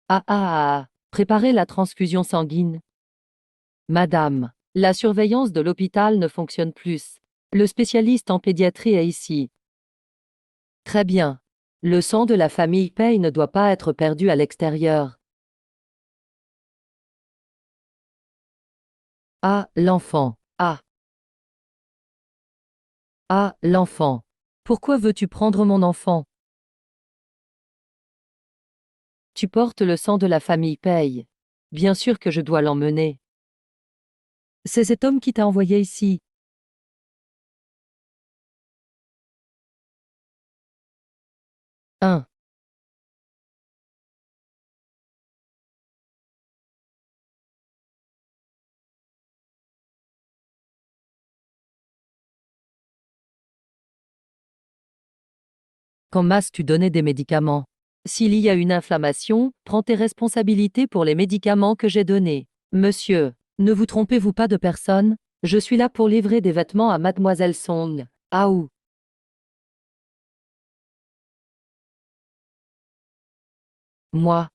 Ah ah ah, préparez la transfusion sanguine. Madame, la surveillance de l'hôpital ne fonctionne plus. Le spécialiste en pédiatrie est ici. Très bien. Le sang de la famille Pei ne doit pas être perdu à l'extérieur. Ah, l'enfant. Ah, ah, l'enfant. Pourquoi veux-tu prendre mon enfant? Tu portes le sang de la famille Pei. Bien sûr que je dois l'emmener. C'est cet homme qui t'a envoyé ici. 1. Quand tu donnais des médicaments. S'il y a une inflammation, prends tes responsabilités pour les médicaments que j'ai donnés. Monsieur, ne vous trompez-vous pas de personne? Je suis là pour livrer des vêtements à Mademoiselle Song. Ah ou. Moi.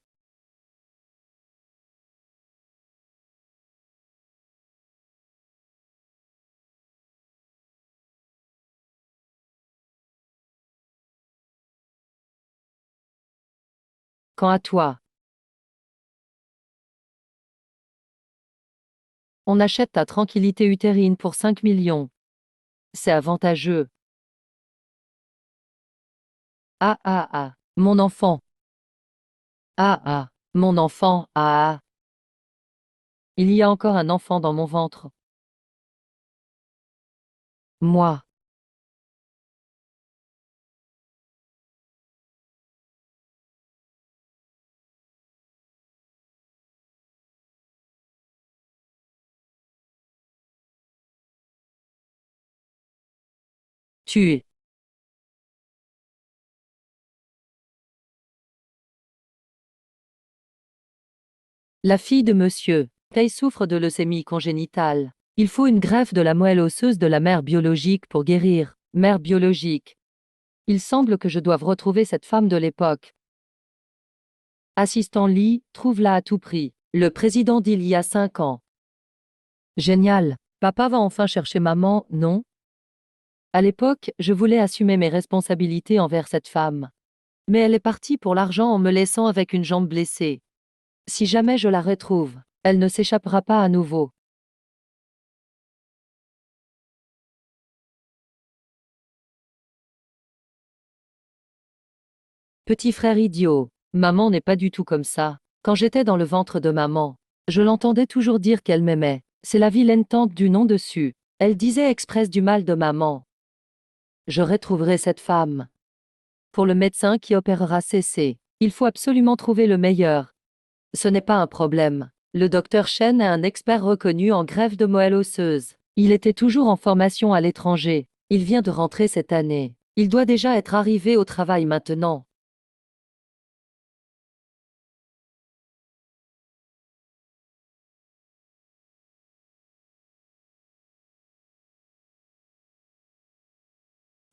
Quand à toi. On achète ta tranquillité utérine pour 5 millions. C'est avantageux. Ah ah ah. Mon enfant. Ah ah. Mon enfant. Ah ah. Il y a encore un enfant dans mon ventre. Moi. Tu es. La fille de monsieur Pei souffre de leucémie congénitale. Il faut une greffe de la moelle osseuse de la mère biologique pour guérir. Mère biologique. Il semble que je doive retrouver cette femme de l'époque. Assistant Lee, trouve-la à tout prix. Le président d'il y a 5 ans. Génial. Papa va enfin chercher maman, non? À l'époque, je voulais assumer mes responsabilités envers cette femme. Mais elle est partie pour l'argent en me laissant avec une jambe blessée. Si jamais je la retrouve, elle ne s'échappera pas à nouveau. Petit frère idiot, maman n'est pas du tout comme ça. Quand j'étais dans le ventre de maman, je l'entendais toujours dire qu'elle m'aimait. C'est la vilaine tante du nom dessus. Elle disait exprès du mal de maman. Je retrouverai cette femme. Pour le médecin qui opérera CC, il faut absolument trouver le meilleur. Ce n'est pas un problème. Le docteur Chen est un expert reconnu en greffe de moelle osseuse. Il était toujours en formation à l'étranger. Il vient de rentrer cette année. Il doit déjà être arrivé au travail maintenant.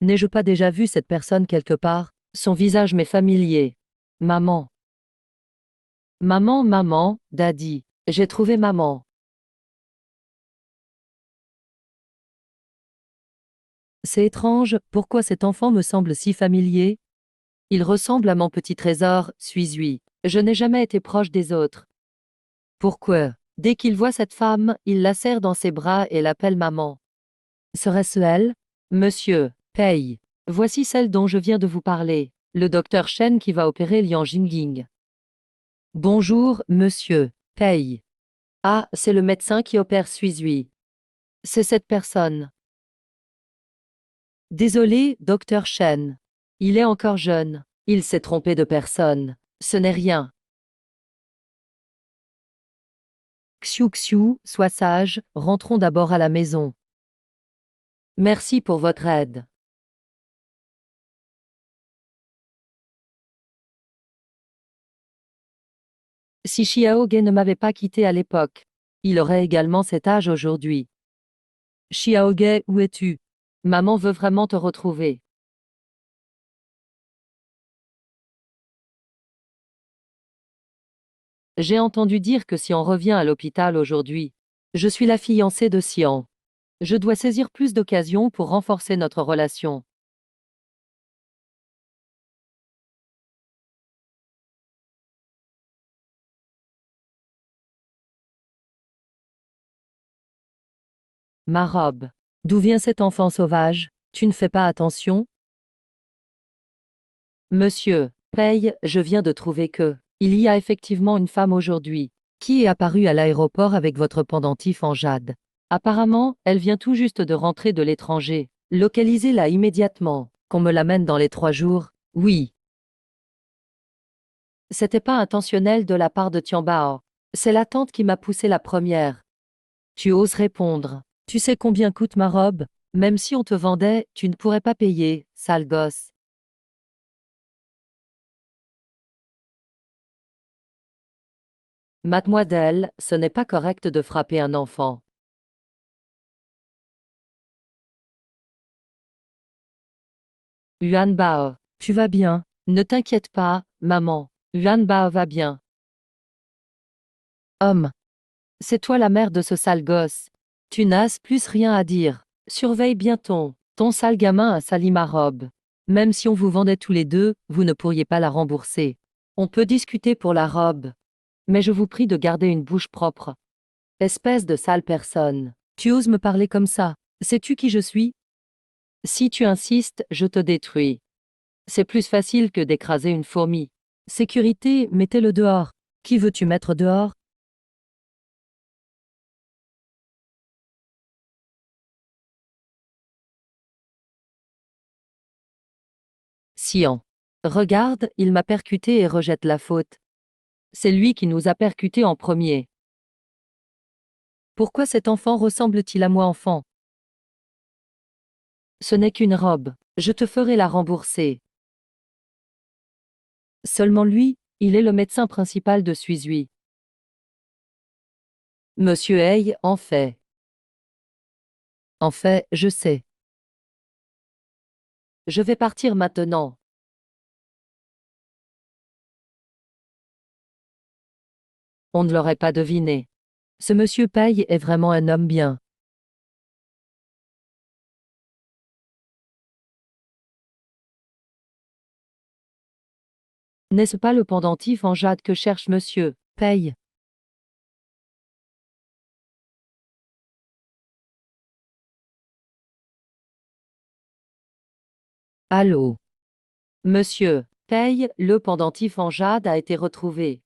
N'ai-je pas déjà vu cette personne quelque part? Son visage m'est familier. Maman. Maman, maman, daddy. J'ai trouvé maman. C'est étrange, pourquoi cet enfant me semble si familier? Il ressemble à mon petit trésor, suis-je. Je n'ai jamais été proche des autres. Pourquoi? Dès qu'il voit cette femme, il la serre dans ses bras et l'appelle maman. Serait-ce elle? Monsieur, Pei. Voici celle dont je viens de vous parler. Le docteur Shen qui va opérer Liang Jingying. Bonjour, monsieur. Pei. Ah, c'est le médecin qui opère suis-je. C'est cette personne. Désolé, docteur Shen. Il est encore jeune. Il s'est trompé de personne. Ce n'est rien. Xiu Xiu, sois sage, rentrons d'abord à la maison. Merci pour votre aide. Si Xiaoge ne m'avait pas quitté à l'époque, il aurait également cet âge aujourd'hui. Xiaoge, où es-tu? Maman veut vraiment te retrouver. J'ai entendu dire que Xian revient à l'hôpital aujourd'hui. Je suis la fiancée de Xian. Je dois saisir plus d'occasions pour renforcer notre relation. Ma robe. D'où vient cet enfant sauvage? Tu ne fais pas attention? Monsieur, paye, je viens de trouver que, il y a effectivement une femme aujourd'hui, qui est apparue à l'aéroport avec votre pendentif en jade. Apparemment, elle vient tout juste de rentrer de l'étranger. Localisez-la immédiatement. Qu'on me l'amène dans les 3 jours. Oui. C'était pas intentionnel de la part de Tianbao. C'est la tante qui m'a poussé la première. Tu oses répondre. Tu sais combien coûte ma robe? Même si on te vendait, tu ne pourrais pas payer, sale gosse. Mademoiselle, ce n'est pas correct de frapper un enfant. Yuan Bao, tu vas bien? Ne t'inquiète pas, maman. Yuan Bao va bien. Homme, c'est toi la mère de ce sale gosse. Tu n'as plus rien à dire. Surveille bien ton sale gamin a sali ma robe. Même si on vous vendait tous les deux, vous ne pourriez pas la rembourser. On peut discuter pour la robe. Mais je vous prie de garder une bouche propre. Espèce de sale personne. Tu oses me parler comme ça. Sais-tu qui je suis? Si tu insistes, je te détruis. C'est plus facile que d'écraser une fourmi. Sécurité, mettez-le dehors. Qui veux-tu mettre dehors? Sian. Regarde, il m'a percuté et rejette la faute. C'est lui qui nous a percutés en premier. Pourquoi cet enfant ressemble-t-il à moi enfant? Ce n'est qu'une robe. Je te ferai la rembourser. Seulement lui, il est le médecin principal de Suizui. Monsieur Hay, en fait. En fait, je sais. Je vais partir maintenant. On ne l'aurait pas deviné. Ce monsieur Paille est vraiment un homme bien. N'est-ce pas le pendentif en jade que cherche monsieur Paille? Allô? Monsieur Paille, le pendentif en jade a été retrouvé.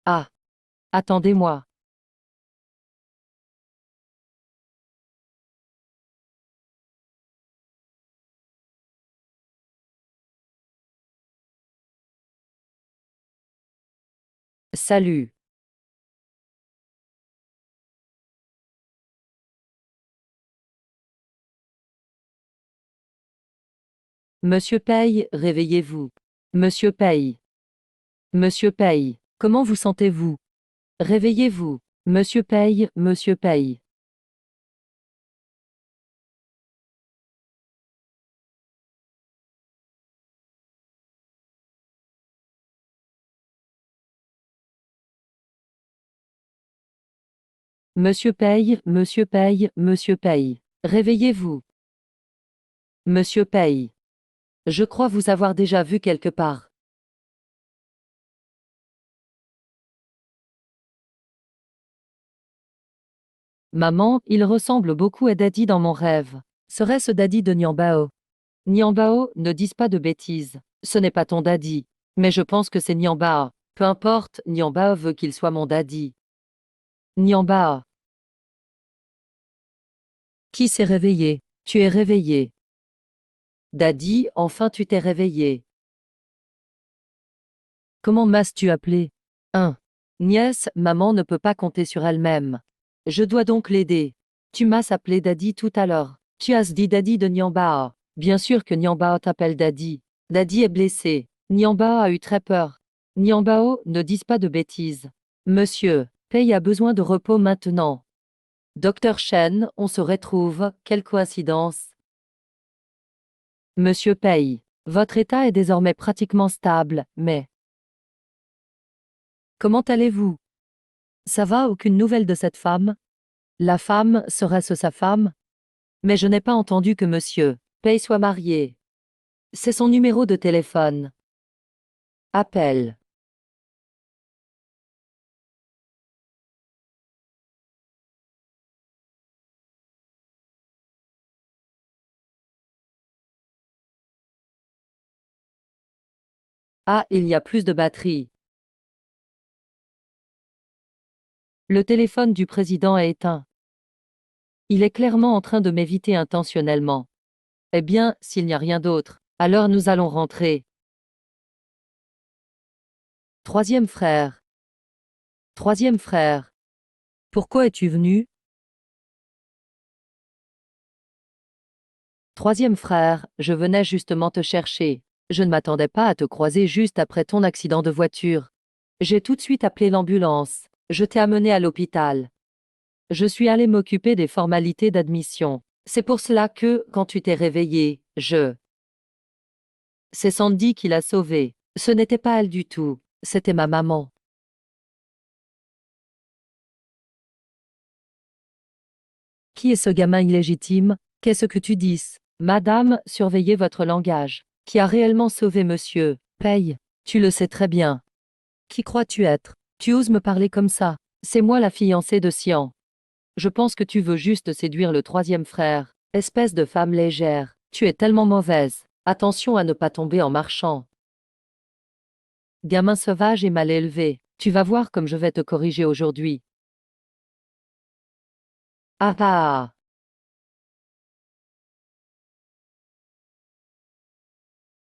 Ah! Attendez-moi. Salut. Monsieur Paille, réveillez-vous. Monsieur Paille. Monsieur Paille. Comment vous sentez-vous? Réveillez-vous. Monsieur Paille, Monsieur Paille. Monsieur Paille, Monsieur Paille, Monsieur Paille. Réveillez-vous. Monsieur Paille. Je crois vous avoir déjà vu quelque part. Maman, il ressemble beaucoup à Daddy dans mon rêve. Serait-ce Daddy de Niambao? Niambao, ne dis pas de bêtises. Ce n'est pas ton Daddy. Mais je pense que c'est Niambao. Peu importe, Niambao veut qu'il soit mon Daddy. Niambao. Qui s'est réveillé? Tu es réveillé. Daddy, enfin tu t'es réveillé. Comment m'as-tu appelé? 1. Nièce, maman ne peut pas compter sur elle-même. Je dois donc l'aider. Tu m'as appelé Daddy tout à l'heure. Tu as dit Daddy de Nyambaa. Bien sûr que Nyambao t'appelle Daddy. Daddy est blessé. Nyambao a eu très peur. Nyambao, ne dis pas de bêtises. Monsieur, Pei a besoin de repos maintenant. Docteur Shen, on se retrouve, quelle coïncidence. Monsieur Pei, votre état est désormais pratiquement stable, mais Comment allez-vous? Ça va, aucune nouvelle de cette femme? La femme, serait-ce sa femme? Mais je n'ai pas entendu que monsieur Pei soit marié. C'est son numéro de téléphone. Appelle. Ah, il y a plus de batterie. Le téléphone du président est éteint. Il est clairement en train de m'éviter intentionnellement. Eh bien, s'il n'y a rien d'autre, alors nous allons rentrer. Troisième frère. Troisième frère. Pourquoi es-tu venu? Troisième frère, je venais justement te chercher. Je ne m'attendais pas à te croiser juste après ton accident de voiture. J'ai tout de suite appelé l'ambulance. Je t'ai amené à l'hôpital. Je suis allé m'occuper des formalités d'admission. C'est pour cela que, quand tu t'es réveillé, C'est Sandy qui l'a sauvée. Ce n'était pas elle du tout. C'était ma maman. Qui est ce gamin illégitime? Qu'est-ce que tu dis? Madame, surveillez votre langage. Qui a réellement sauvé monsieur Pei? Tu le sais très bien. Qui crois-tu être? Tu oses me parler comme ça? C'est moi la fiancée de Sian. Je pense que tu veux juste séduire le troisième frère. Espèce de femme légère. Tu es tellement mauvaise. Attention à ne pas tomber en marchant. Gamin sauvage et mal élevé. Tu vas voir comme je vais te corriger aujourd'hui. Ah ah.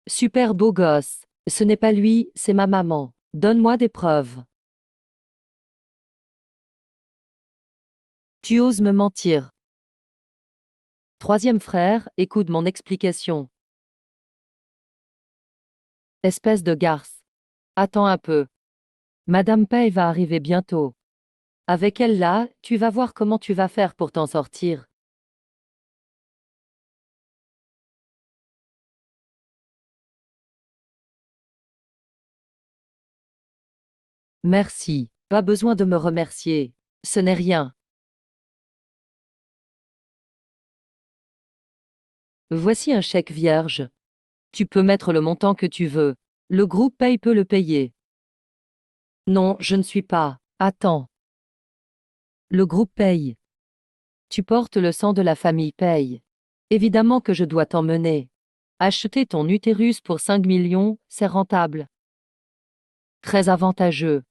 Super beau gosse. Ce n'est pas lui, c'est ma maman. Donne-moi des preuves. Tu oses me mentir. Troisième frère, écoute mon explication. Espèce de garce. Attends un peu. Madame Pei va arriver bientôt. Avec elle là, tu vas voir comment tu vas faire pour t'en sortir. Merci. Pas besoin de me remercier. Ce n'est rien. Voici un chèque vierge. Tu peux mettre le montant que tu veux. Le groupe Pei peut le payer. Non, je ne suis pas. Attends. Le groupe Pei. Tu portes le sang de la famille Pei. Évidemment que je dois t'emmener. Acheter ton utérus pour 5 millions, c'est rentable. Très avantageux.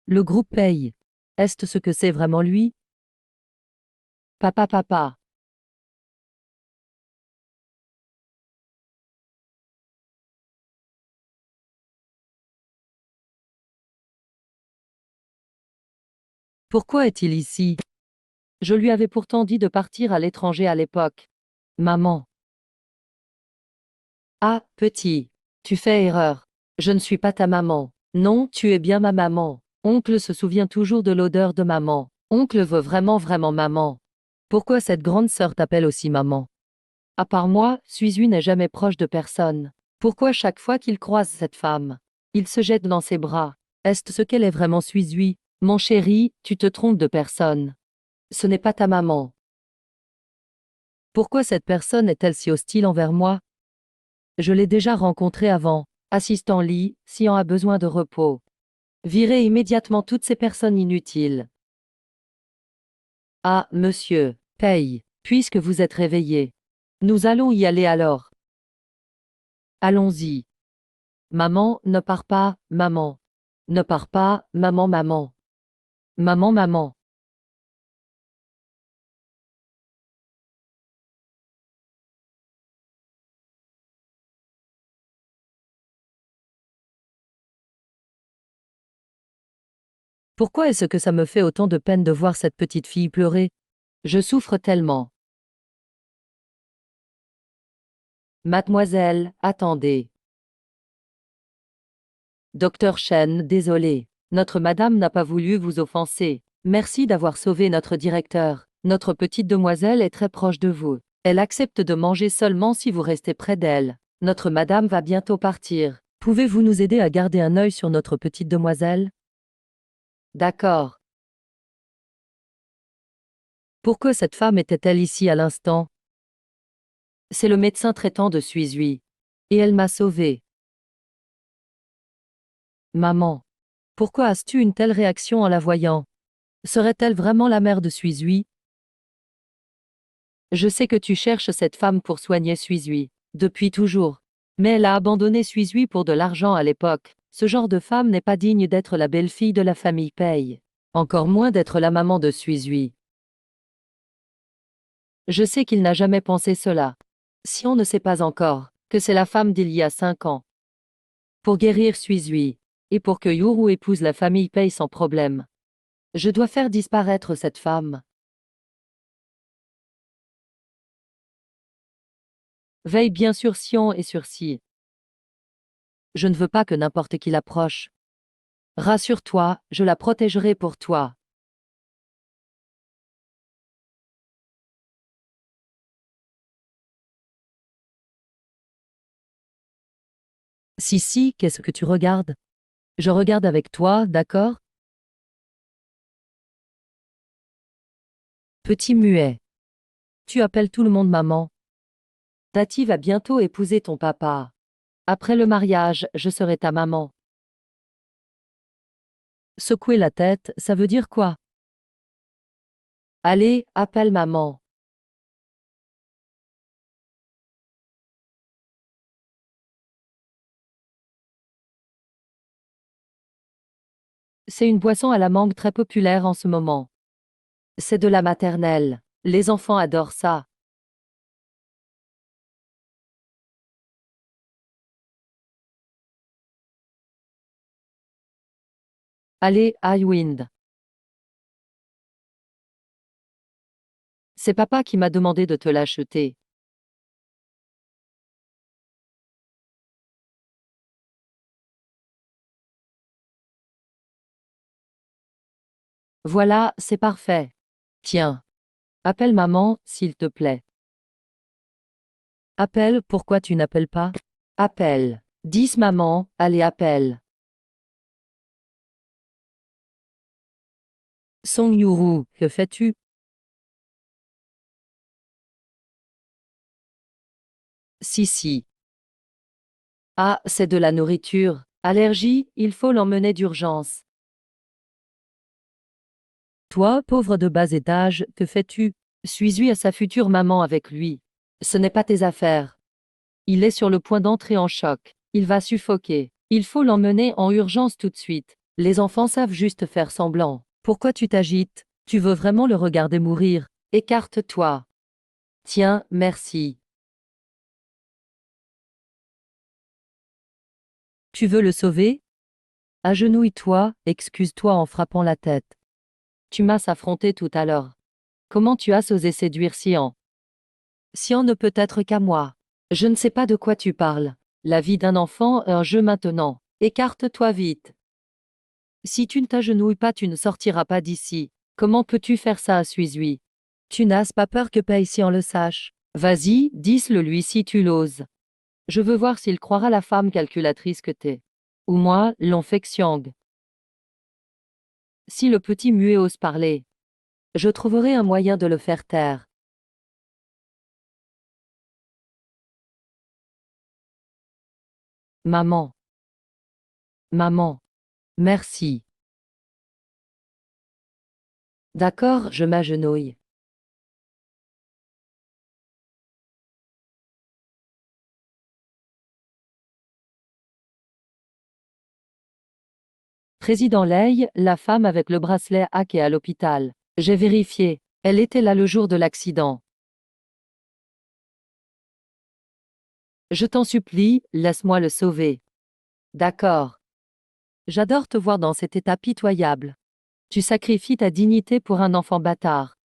Le groupe Pei. Est-ce ce que c'est vraiment lui? Papa. Pourquoi est-il ici? Je lui avais pourtant dit de partir à l'étranger à l'époque. Maman. Ah, petit. Tu fais erreur. Je ne suis pas ta maman. Non, tu es bien ma maman. Oncle se souvient toujours de l'odeur de maman. Oncle veut vraiment maman. Pourquoi cette grande sœur t'appelle aussi maman? À part moi, Suizui n'est jamais proche de personne. Pourquoi chaque fois qu'il croise cette femme, il se jette dans ses bras? Est-ce ce qu'elle est vraiment Suizui? Mon chéri, tu te trompes de personne. Ce n'est pas ta maman. Pourquoi cette personne est-elle si hostile envers moi? Je l'ai déjà rencontrée avant. Assistant Lee, Sian a besoin de repos. Virez immédiatement toutes ces personnes inutiles. Ah, monsieur, Pei, puisque vous êtes réveillé. Nous allons y aller alors. Allons-y. Maman, ne pars pas, maman. Ne pars pas, maman. Maman. Pourquoi est-ce que ça me fait autant de peine de voir cette petite fille pleurer? Je souffre tellement. Mademoiselle, attendez. Docteur Chen, désolé. Notre madame n'a pas voulu vous offenser. Merci d'avoir sauvé notre directeur. Notre petite demoiselle est très proche de vous. Elle accepte de manger seulement si vous restez près d'elle. Notre madame va bientôt partir. Pouvez-vous nous aider à garder un œil sur notre petite demoiselle? D'accord. Pourquoi cette femme était-elle ici à l'instant? C'est le médecin traitant de Suizui. Et elle m'a sauvée. Maman. Pourquoi as-tu une telle réaction en la voyant? Serait-elle vraiment la mère de Suizui? Je sais que tu cherches cette femme pour soigner Suizui. Depuis toujours. Mais elle a abandonné Suizui pour de l'argent à l'époque. Ce genre de femme n'est pas digne d'être la belle-fille de la famille Paye. Encore moins d'être la maman de Suizui. Je sais qu'il n'a jamais pensé cela. Si on ne sait pas encore que c'est la femme d'il y a 5 ans. Pour guérir Suizui. Et pour que Yuru épouse la famille Paye sans problème. Je dois faire disparaître cette femme. Veille bien sur Sion et sur Si. Je ne veux pas que n'importe qui l'approche. Rassure-toi, je la protégerai pour toi. Si, qu'est-ce que tu regardes? Je regarde avec toi, d'accord? Petit muet. Tu appelles tout le monde maman. Tati va bientôt épouser ton papa. Après le mariage, je serai ta maman. Secouer la tête, ça veut dire quoi? Allez, appelle maman. C'est une boisson à la mangue très populaire en ce moment. C'est de la maternelle. Les enfants adorent ça. Allez, Highwind. C'est papa qui m'a demandé de te l'acheter. Voilà, c'est parfait. Tiens. Appelle maman, s'il te plaît. Appelle, pourquoi tu n'appelles pas? Appelle. 10 maman, allez appelle. Song Yuru, que fais-tu? Si. Ah, c'est de la nourriture. Allergie, il faut l'emmener d'urgence. Toi, pauvre de bas étage, que fais-tu? Suis-lui à sa future maman avec lui. Ce n'est pas tes affaires. Il est sur le point d'entrer en choc. Il va suffoquer. Il faut l'emmener en urgence tout de suite. Les enfants savent juste faire semblant. Pourquoi tu t'agites? Tu veux vraiment le regarder mourir? Écarte-toi. Tiens, merci. Tu veux le sauver? Agenouille-toi, excuse-toi en frappant la tête. Tu m'as affronté tout à l'heure. Comment tu as osé séduire Sian? Sian ne peut être qu'à moi. Je ne sais pas de quoi tu parles. La vie d'un enfant est un jeu maintenant. Écarte-toi vite. Si tu ne t'agenouilles pas, tu ne sortiras pas d'ici. Comment peux-tu faire ça à Suizui? Tu n'as pas peur que Paisian le sache. Vas-y, dis-le lui si tu l'oses. Je veux voir s'il croira la femme calculatrice que t'es. Ou moi, l'onfexiang. Si le petit muet ose parler, je trouverai un moyen de le faire taire. Maman. Maman. Merci. D'accord, je m'agenouille. Président Lei, la femme avec le bracelet hack est à l'hôpital. J'ai vérifié. Elle était là le jour de l'accident. Je t'en supplie, laisse-moi le sauver. D'accord. J'adore te voir dans cet état pitoyable. Tu sacrifies ta dignité pour un enfant bâtard.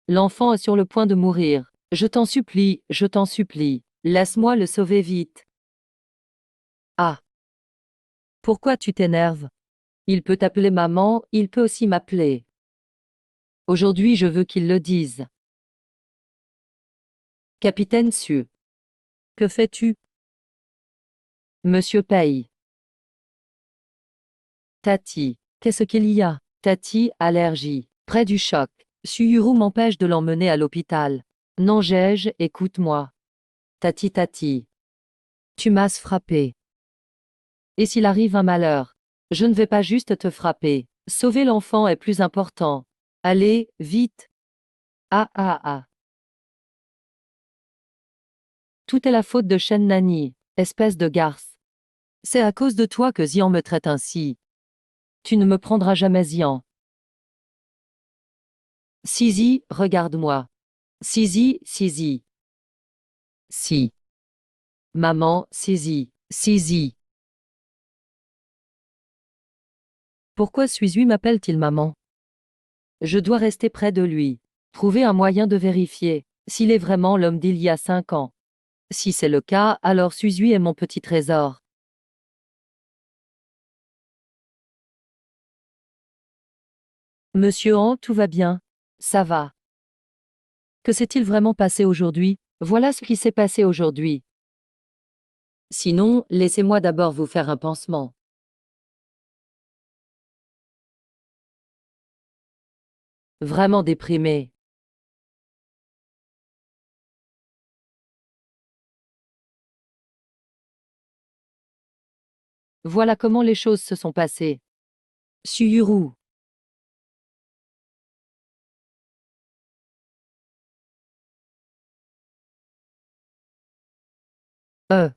L'enfant est sur le point de mourir. Je t'en supplie. Laisse-moi le sauver vite. Ah. Pourquoi tu t'énerves? Il peut t'appeler maman, il peut aussi m'appeler. Aujourd'hui je veux qu'il le dise. Capitaine Su. Que fais-tu? Monsieur paye. Tati. Qu'est-ce qu'il y a? Tati, allergie. Près du choc. Suyuru m'empêche de l'emmener à l'hôpital. Non, Gege, écoute-moi. Tati, tati. Tu m'as frappé. Et s'il arrive un malheur? Je ne vais pas juste te frapper. Sauver l'enfant est plus important. Allez, vite. Ah ah ah. Tout est la faute de Shen Nani, espèce de garce. C'est à cause de toi que Xian me traite ainsi. Tu ne me prendras jamais Xian. Sisi, regarde-moi. Sisi, Sisi. Si. Maman, Sisi, Sisi. Pourquoi Suizui m'appelle-t-il maman? Je dois rester près de lui. Trouver un moyen de vérifier s'il est vraiment l'homme d'il y a 5 ans. Si c'est le cas, alors Suizui est mon petit trésor. Monsieur Han, tout va bien? Ça va. Que s'est-il vraiment passé aujourd'hui? Voilà ce qui s'est passé aujourd'hui. Sinon, laissez-moi d'abord vous faire un pansement. Vraiment déprimé. Voilà comment les choses se sont passées. Suyuru. Euh.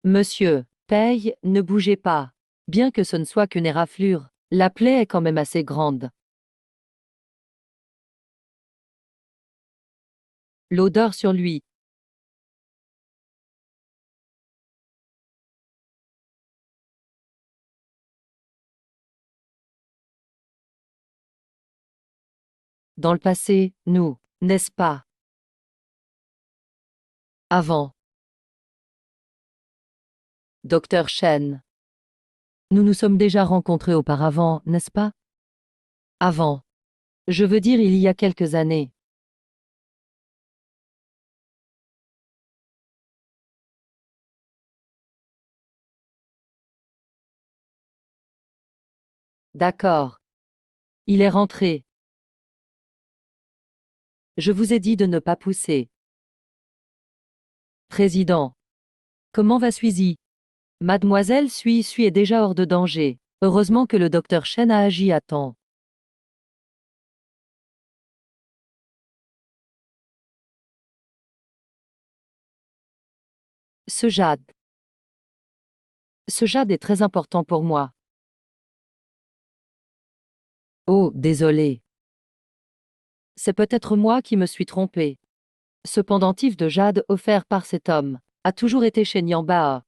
Monsieur, paye, ne bougez pas. Bien que ce ne soit qu'une éraflure, la plaie est quand même assez grande. L'odeur sur lui. Dans le passé, nous, n'est-ce pas? Avant. Docteur Shen. Nous nous sommes déjà rencontrés auparavant, n'est-ce pas? Avant. Je veux dire il y a quelques années. D'accord. Il est rentré. Je vous ai dit de ne pas pousser. Président. Comment va Suizy? Mademoiselle Sui est déjà hors de danger. Heureusement que le docteur Shen a agi à temps. Ce jade. Ce jade est très important pour moi. Oh, désolé. C'est peut-être moi qui me suis trompé. Ce pendentif de jade offert par cet homme a toujours été chez Nyamba.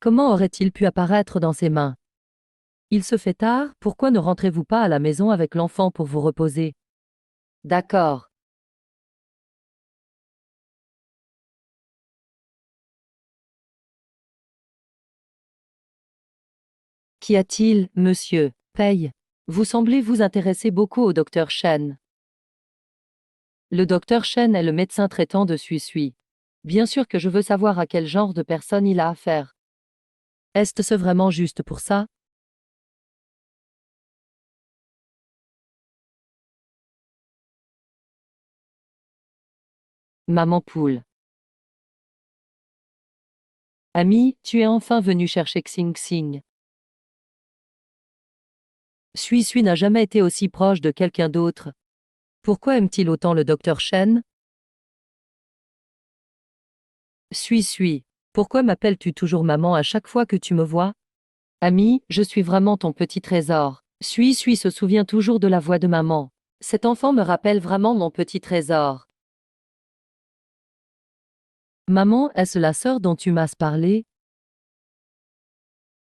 Comment aurait-il pu apparaître dans ses mains? Il se fait tard, pourquoi ne rentrez-vous pas à la maison avec l'enfant pour vous reposer? D'accord. Qu'y a-t-il, monsieur? Paye. Vous semblez vous intéresser beaucoup au docteur Shen. Le docteur Shen est le médecin traitant de Sui. Bien sûr que je veux savoir à quel genre de personne il a affaire. Est-ce vraiment juste pour ça? Maman poule. Ami, tu es enfin venu chercher Xing Xing. Sui n'a jamais été aussi proche de quelqu'un d'autre. Pourquoi aime-t-il autant le docteur Shen? Sui. Pourquoi m'appelles-tu toujours maman à chaque fois que tu me vois? Ami, je suis vraiment ton petit trésor. Sui se souvient toujours de la voix de maman. Cet enfant me rappelle vraiment mon petit trésor. Maman, est-ce la sœur dont tu m'as parlé?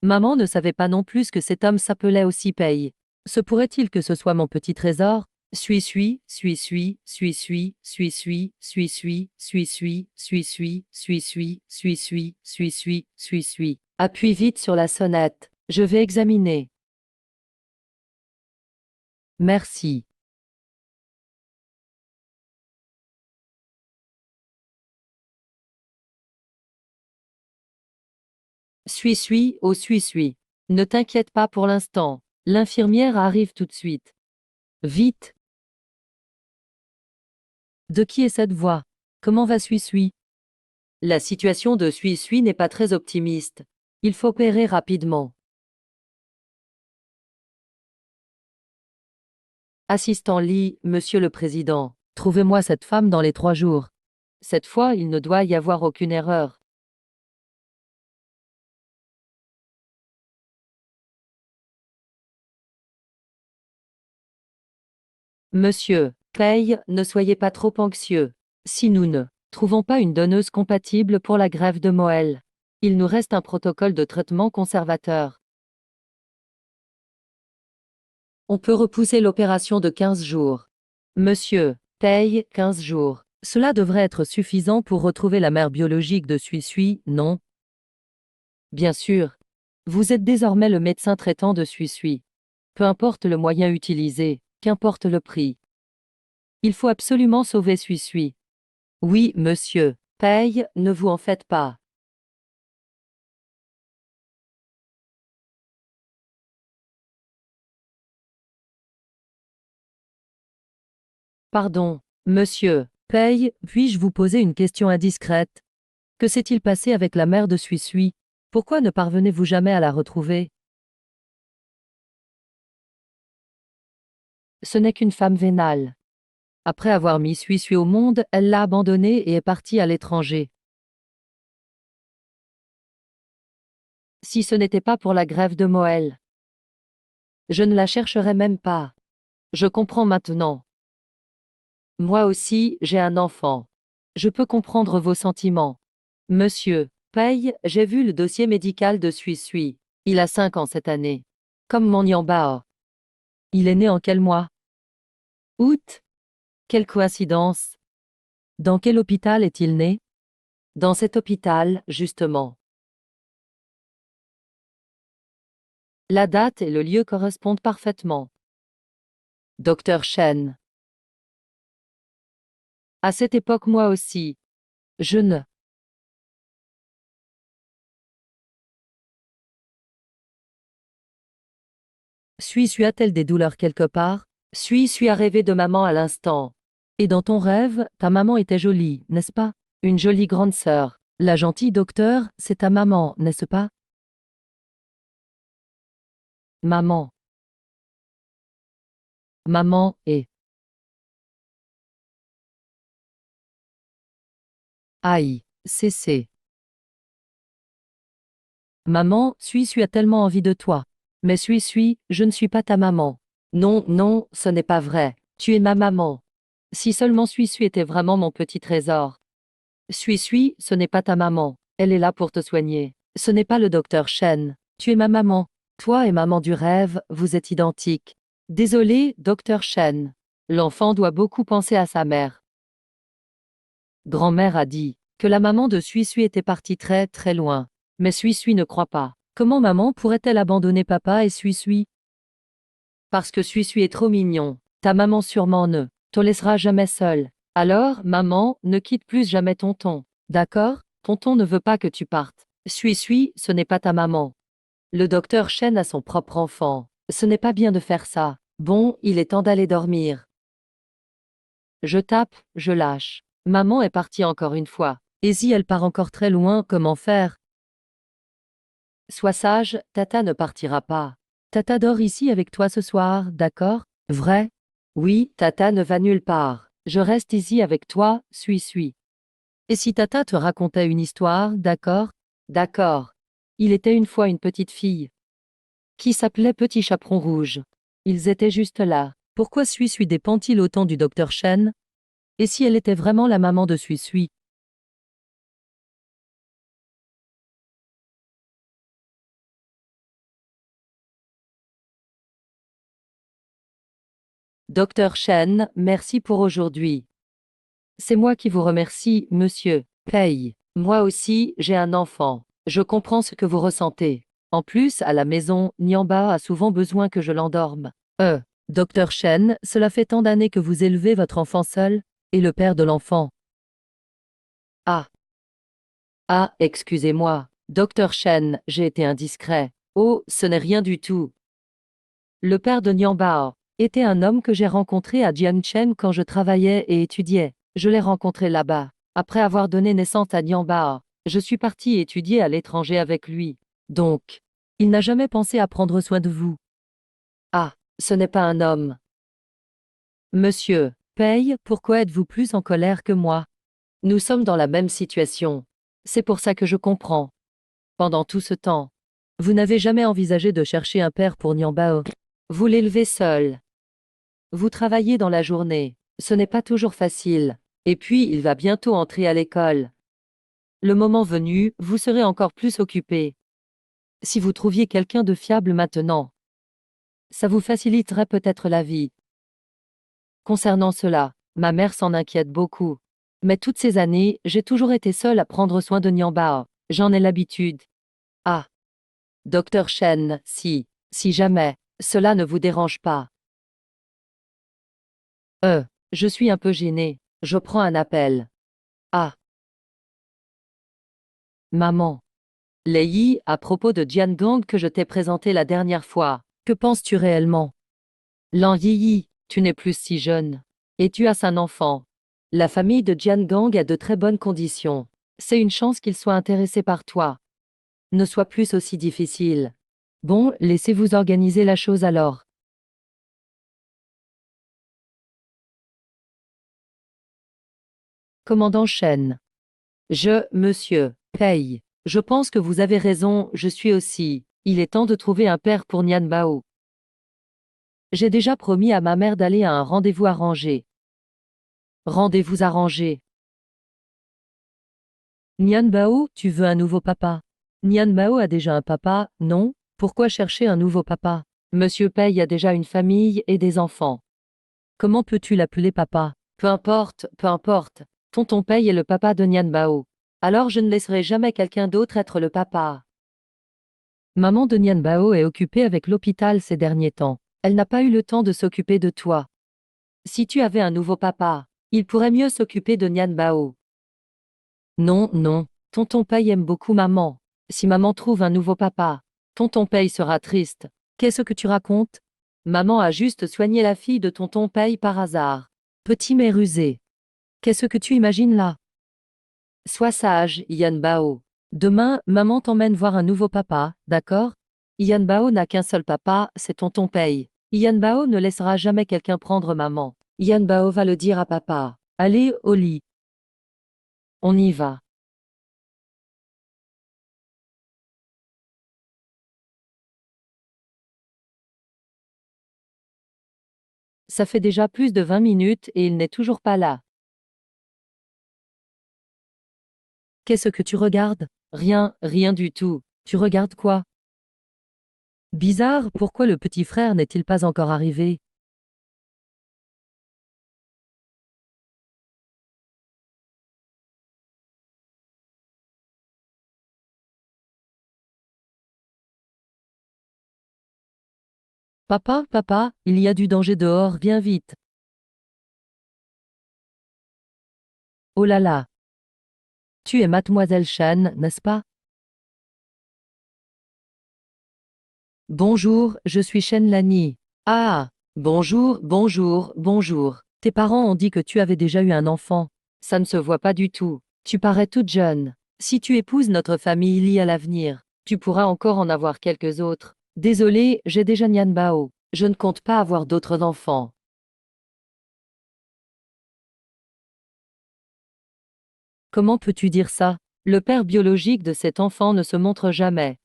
Maman ne savait pas non plus que cet homme s'appelait aussi Paye. Se pourrait-il que ce soit mon petit trésor? Suis. Appuie vite sur la sonnette. Je vais examiner. Merci. Suis, oh suis. Ne t'inquiète pas pour l'instant. L'infirmière arrive tout de suite. Vite. De qui est cette voix? Comment va suis? La situation de suis n'est pas très optimiste. Il faut opérer rapidement. Assistant Lee, Monsieur le Président, trouvez-moi cette femme dans les 3 jours. Cette fois, il ne doit y avoir aucune erreur. Monsieur, Paye, ne soyez pas trop anxieux. Si nous ne trouvons pas une donneuse compatible pour la greffe de Moël, il nous reste un protocole de traitement conservateur. On peut repousser l'opération de 15 jours. Monsieur, Paye, 15 jours. Cela devrait être suffisant pour retrouver la mère biologique de Suis, non? Bien sûr. Vous êtes désormais le médecin traitant de Suis. Peu importe le moyen utilisé, qu'importe le prix. Il faut absolument sauver Suis. Oui, monsieur. Paye, ne vous en faites pas. Pardon, monsieur. Paye, puis-je vous poser une question indiscrète? Que s'est-il passé avec la mère de Suis? Pourquoi ne parvenez-vous jamais à la retrouver? Ce n'est qu'une femme vénale. Après avoir mis Suis au monde, elle l'a abandonné et est partie à l'étranger. Si ce n'était pas pour la grève de Moël, je ne la chercherais même pas. Je comprends maintenant. Moi aussi, j'ai un enfant. Je peux comprendre vos sentiments. Monsieur, Paye, j'ai vu le dossier médical de Suis. Il a 5 ans cette année. Comme mon Yambao. Il est né en quel mois? Août? Quelle coïncidence. Dans quel hôpital est-il né? Dans cet hôpital, justement. La date et le lieu correspondent parfaitement. Docteur Chen. À cette époque moi aussi. Je ne. Suis a-t-elle des douleurs quelque part? Suis a rêvé de maman à l'instant. Et dans ton rêve, ta maman était jolie, n'est-ce pas? Une jolie grande sœur. La gentille docteur, c'est ta maman, n'est-ce pas? Maman. Maman et. Aïe. CC. Maman, Suis a tellement envie de toi. Mais je ne suis pas ta maman. Non, ce n'est pas vrai. Tu es ma maman. Si seulement Suis était vraiment mon petit trésor. Suis, ce n'est pas ta maman. Elle est là pour te soigner. Ce n'est pas le docteur Chen. Tu es ma maman. Toi et maman du rêve, vous êtes identiques. Désolé, docteur Chen. L'enfant doit beaucoup penser à sa mère. Grand-mère a dit que la maman de Suis était partie très très loin. Mais Suis ne croit pas. Comment maman pourrait-elle abandonner papa et Suis? Parce que Suis est trop mignon. Ta maman sûrement ne te laissera jamais seule. Alors, maman, ne quitte plus jamais tonton. D'accord? Tonton ne veut pas que tu partes. Suis, ce n'est pas ta maman. Le docteur Chen a son propre enfant. Ce n'est pas bien de faire ça. Bon, il est temps d'aller dormir. Je tape, je lâche. Maman est partie encore une fois. Et si elle part encore très loin, comment faire? Sois sage, Tata ne partira pas. Tata dort ici avec toi ce soir, d'accord? Vrai? Oui, Tata ne va nulle part. Je reste ici avec toi, suis. Et si Tata te racontait une histoire, d'accord? D'accord. Il était une fois une petite fille qui s'appelait Petit Chaperon Rouge. Ils étaient juste là. Pourquoi Suis dépend-il autant du docteur Chen? Et si elle était vraiment la maman de Suis? Docteur Chen, merci pour aujourd'hui. C'est moi qui vous remercie, monsieur. Paye. Moi aussi, j'ai un enfant. Je comprends ce que vous ressentez. En plus, à la maison, Nyamba a souvent besoin que je l'endorme. Docteur Chen, cela fait tant d'années que vous élevez votre enfant seul, et le père de l'enfant. Ah. Ah, excusez-moi. Docteur Chen, j'ai été indiscret. Oh, ce n'est rien du tout. Le père de Nian Bao était un homme que j'ai rencontré à Jiangchen quand je travaillais et étudiais. Je l'ai rencontré là-bas. Après avoir donné naissance à Nian Bao, je suis partie étudier à l'étranger avec lui. Donc, il n'a jamais pensé à prendre soin de vous. Ah, ce n'est pas un homme. Monsieur, Pei, pourquoi êtes-vous plus en colère que moi? Nous sommes dans la même situation. C'est pour ça que je comprends. Pendant tout ce temps, vous n'avez jamais envisagé de chercher un père pour Nian Bao. Vous l'élevez seul. Vous travaillez dans la journée. Ce n'est pas toujours facile. Et puis, il va bientôt entrer à l'école. Le moment venu, vous serez encore plus occupé. Si vous trouviez quelqu'un de fiable maintenant, ça vous faciliterait peut-être la vie. Concernant cela, ma mère s'en inquiète beaucoup. Mais toutes ces années, j'ai toujours été seule à prendre soin de Nian Bao. J'en ai l'habitude. Ah, docteur Chen, si jamais, cela ne vous dérange pas. Je suis un peu gênée. Je prends un appel. Ah, maman. Lei, à propos de Jiandong que je t'ai présenté la dernière fois, que penses-tu réellement? Lan Yi, tu n'es plus si jeune. Et tu as un enfant. La famille de Jiandong a de très bonnes conditions. C'est une chance qu'il soit intéressé par toi. Ne sois plus aussi difficile. Bon, laissez-vous organiser la chose alors. Commandant Shen. Monsieur, Pei. Je pense que vous avez raison, je suis aussi. Il est temps de trouver un père pour Nian Bao. J'ai déjà promis à ma mère d'aller à un rendez-vous arrangé. Rendez-vous arrangé. Nian Bao, tu veux un nouveau papa? Nian Bao a déjà un papa, non? Pourquoi chercher un nouveau papa? Monsieur Pei a déjà une famille et des enfants. Comment peux-tu l'appeler papa? Peu importe, peu importe. Tonton Pei est le papa de Nian Bao. Alors je ne laisserai jamais quelqu'un d'autre être le papa. Maman de Nian Bao est occupée avec l'hôpital ces derniers temps. Elle n'a pas eu le temps de s'occuper de toi. Si tu avais un nouveau papa, il pourrait mieux s'occuper de Nian Bao. Non, non, tonton Pei aime beaucoup maman. Si maman trouve un nouveau papa, tonton Pei sera triste. Qu'est-ce que tu racontes? Maman a juste soigné la fille de tonton Pei par hasard. Petit mais rusé. Qu'est-ce que tu imagines là? Sois sage, Yan Bao. Demain, maman t'emmène voir un nouveau papa, d'accord? Yan Bao n'a qu'un seul papa, c'est tonton Pei. Yan Bao ne laissera jamais quelqu'un prendre maman. Yan Bao va le dire à papa. Allez, au lit. On y va. Ça fait déjà plus de 20 minutes et il n'est toujours pas là. Qu'est-ce que tu regardes? Rien, rien du tout. Tu regardes quoi? Bizarre, pourquoi le petit frère n'est-il pas encore arrivé? Papa, papa, il y a du danger dehors, viens vite. Oh là là. Tu es mademoiselle Shan, n'est-ce pas? Bonjour, je suis Shen Lani. Ah, bonjour, bonjour, bonjour. Tes parents ont dit que tu avais déjà eu un enfant. Ça ne se voit pas du tout. Tu parais toute jeune. Si tu épouses notre famille Li à l'avenir, tu pourras encore en avoir quelques autres. Désolé, j'ai déjà Nian Bao. Je ne compte pas avoir d'autres enfants. Comment peux-tu dire ça? Le père biologique de cet enfant ne se montre jamais.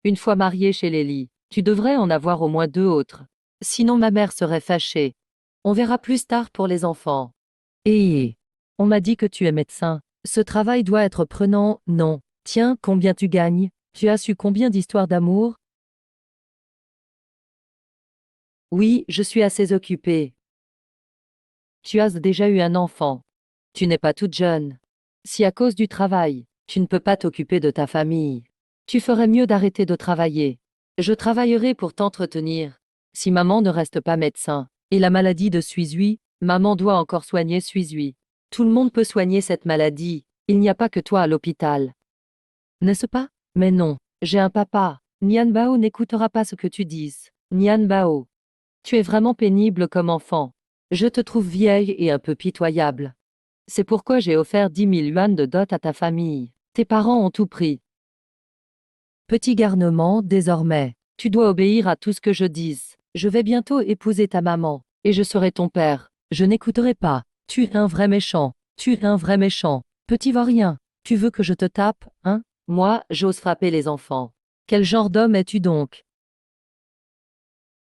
Une fois marié chez les Li, tu devrais en avoir au moins deux autres. Sinon ma mère serait fâchée. On verra plus tard pour les enfants. Et on m'a dit que tu es médecin. Ce travail doit être prenant, non? Tiens, combien tu gagnes? Tu as su combien d'histoires d'amour? Oui, je suis assez occupée. Tu as déjà eu un enfant. Tu n'es pas toute jeune. Si à cause du travail, tu ne peux pas t'occuper de ta famille, tu ferais mieux d'arrêter de travailler. Je travaillerai pour t'entretenir. Si maman ne reste pas médecin, et la maladie de Suizui, maman doit encore soigner Suizui. Tout le monde peut soigner cette maladie, il n'y a pas que toi à l'hôpital. N'est-ce pas? Mais non, j'ai un papa. Nian Bao n'écoutera pas ce que tu dises. Nian Bao. Tu es vraiment pénible comme enfant. Je te trouve vieille et un peu pitoyable. C'est pourquoi j'ai offert 10 000 yuan de dot à ta famille. Tes parents ont tout pris. Petit garnement, désormais, tu dois obéir à tout ce que je dise. Je vais bientôt épouser ta maman, et je serai ton père. Je n'écouterai pas. Tu es un vrai méchant. Tu es un vrai méchant. Petit vaurien, tu veux que je te tape, hein? Moi, j'ose frapper les enfants. Quel genre d'homme es-tu donc?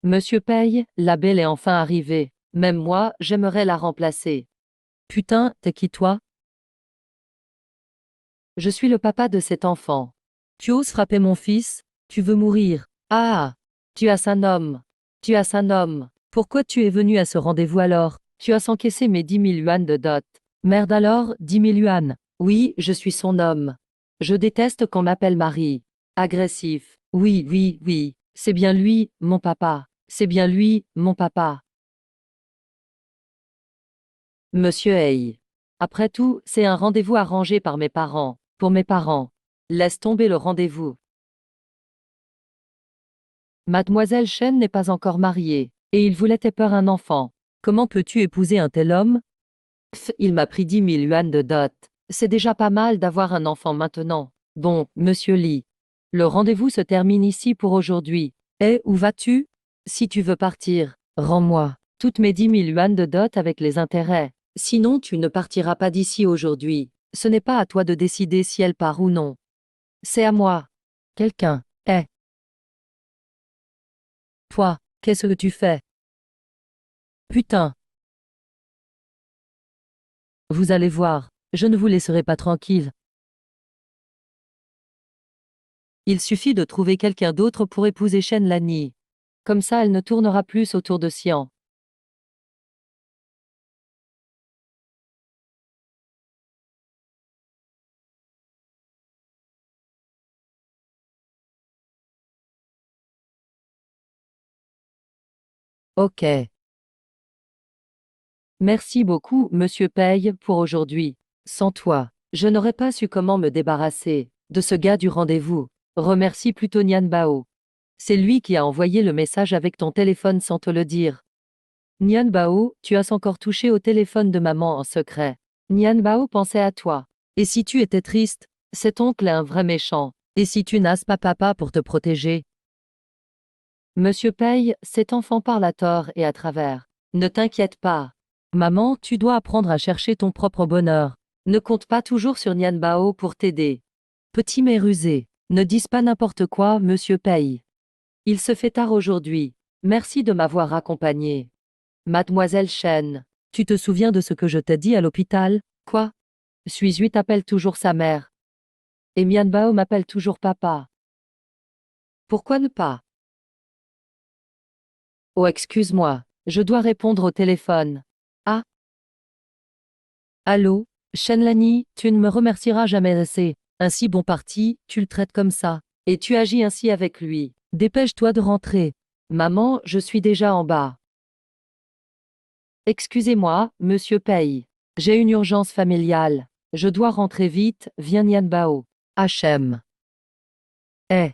Monsieur Paye, la belle est enfin arrivée. Même moi, j'aimerais la remplacer. Putain, t'es qui toi? Je suis le papa de cet enfant. Tu oses frapper mon fils? Tu veux mourir? Ah! Tu as un homme. Tu as un homme. Pourquoi tu es venu à ce rendez-vous alors? Tu as encaissé mes 10 000 yuan de dot. Merde alors, 10 000 yuan. Oui, je suis son homme. Je déteste qu'on m'appelle Marie. Agressif. Oui, oui, oui. C'est bien lui, mon papa. C'est bien lui, mon papa. Monsieur Hay. Après tout, c'est un rendez-vous arrangé par mes parents. Pour mes parents. Laisse tomber le rendez-vous. Mademoiselle Chen n'est pas encore mariée, et il voulait peur un enfant. Comment peux-tu épouser un tel homme? Il m'a pris 10 000 yuan de dot. C'est déjà pas mal d'avoir un enfant maintenant. Bon, monsieur Li. Le rendez-vous se termine ici pour aujourd'hui. Eh, où vas-tu? Si tu veux partir, rends-moi toutes mes 10 000 yuan de dot avec les intérêts. Sinon, tu ne partiras pas d'ici aujourd'hui. Ce n'est pas à toi de décider si elle part ou non. C'est à moi. Quelqu'un. Eh. Toi, qu'est-ce que tu fais? Putain. Vous allez voir, je ne vous laisserai pas tranquille. Il suffit de trouver quelqu'un d'autre pour épouser Chen Lani. Comme ça elle ne tournera plus autour de Xian. Ok. Merci beaucoup, monsieur Paye, pour aujourd'hui. Sans toi, je n'aurais pas su comment me débarrasser de ce gars du rendez-vous. Remercie plutôt Nian Bao. C'est lui qui a envoyé le message avec ton téléphone sans te le dire. Nian Bao, tu as encore touché au téléphone de maman en secret. Nian Bao pensait à toi. Et si tu étais triste, cet oncle est un vrai méchant. Et si tu n'as pas papa pour te protéger? Monsieur Paye, cet enfant parle à tort et à travers. Ne t'inquiète pas. Maman, tu dois apprendre à chercher ton propre bonheur. Ne compte pas toujours sur Nian Bao pour t'aider. Petit mais rusé. Ne dis pas n'importe quoi, monsieur Paye. Il se fait tard aujourd'hui. Merci de m'avoir accompagné. Mademoiselle Chen, tu te souviens de ce que je t'ai dit à l'hôpital? Quoi? Suis-je t'appelle toujours sa mère. Et Mian Bao m'appelle toujours papa. Pourquoi ne pas? Oh, excuse-moi, je dois répondre au téléphone. Ah? Allô? Chen Lani, tu ne me remercieras jamais assez. Un si bon parti, tu le traites comme ça. Et tu agis ainsi avec lui. Dépêche-toi de rentrer. Maman, je suis déjà en bas. Excusez-moi, monsieur Pei. J'ai une urgence familiale. Je dois rentrer vite, viens Nian Bao. HM. Eh.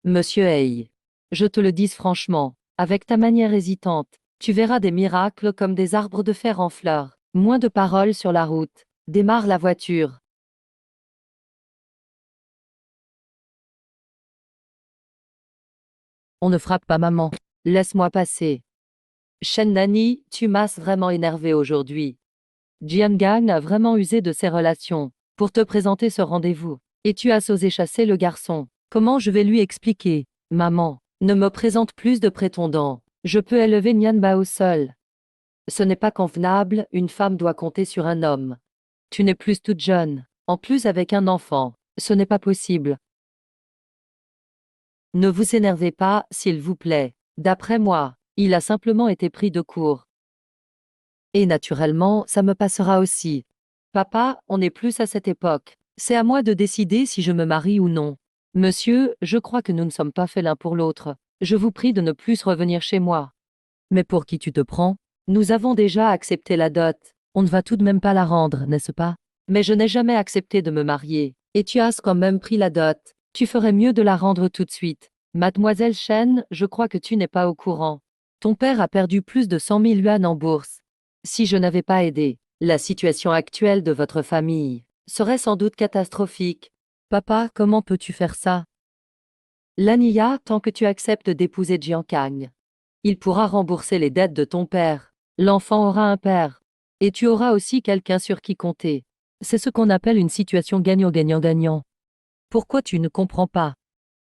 Monsieur Hay. Je te le dis franchement, avec ta manière hésitante, tu verras des miracles comme des arbres de fer en fleurs. Moins de paroles sur la route. Démarre la voiture. On ne frappe pas maman. Laisse-moi passer. Shen Nani, tu m'as vraiment énervé aujourd'hui. Jiangang a vraiment usé de ses relations pour te présenter ce rendez-vous. Et tu as osé chasser le garçon. Comment je vais lui expliquer? Maman, ne me présente plus de prétendants. Je peux élever Nian Bao seul. Ce n'est pas convenable, une femme doit compter sur un homme. Tu n'es plus toute jeune. En plus avec un enfant. Ce n'est pas possible. Ne vous énervez pas, s'il vous plaît. D'après moi, il a simplement été pris de court. Et naturellement, ça me passera aussi. Papa, on n'est plus à cette époque. C'est à moi de décider si je me marie ou non. Monsieur, je crois que nous ne sommes pas faits l'un pour l'autre. Je vous prie de ne plus revenir chez moi. Mais pour qui tu te prends? Nous avons déjà accepté la dot. On ne va tout de même pas la rendre, n'est-ce pas? Mais je n'ai jamais accepté de me marier. Et tu as quand même pris la dot. Tu ferais mieux de la rendre tout de suite. Mademoiselle Chen, je crois que tu n'es pas au courant. Ton père a perdu plus de 100 000 yuan en bourse. Si je n'avais pas aidé, la situation actuelle de votre famille serait sans doute catastrophique. Papa, comment peux-tu faire ça? Lania, tant que tu acceptes d'épouser Jiang Kang, il pourra rembourser les dettes de ton père. L'enfant aura un père. Et tu auras aussi quelqu'un sur qui compter. C'est ce qu'on appelle une situation gagnant-gagnant-gagnant. Pourquoi tu ne comprends pas?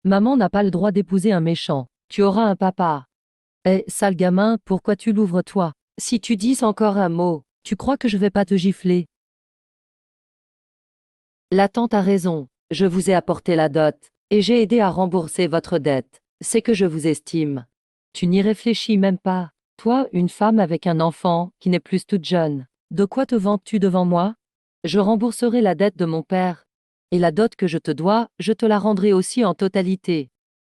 Maman n'a pas le droit d'épouser un méchant. Tu auras un papa. Eh, sale gamin, pourquoi tu l'ouvres toi? Si tu dis encore un mot, tu crois que je vais pas te gifler? La tante a raison. Je vous ai apporté la dot. Et j'ai aidé à rembourser votre dette. C'est que je vous estime. Tu n'y réfléchis même pas. Toi, une femme avec un enfant, qui n'est plus toute jeune. De quoi te vantes-tu devant moi? Je rembourserai la dette de mon père. Et la dot que je te dois, je te la rendrai aussi en totalité.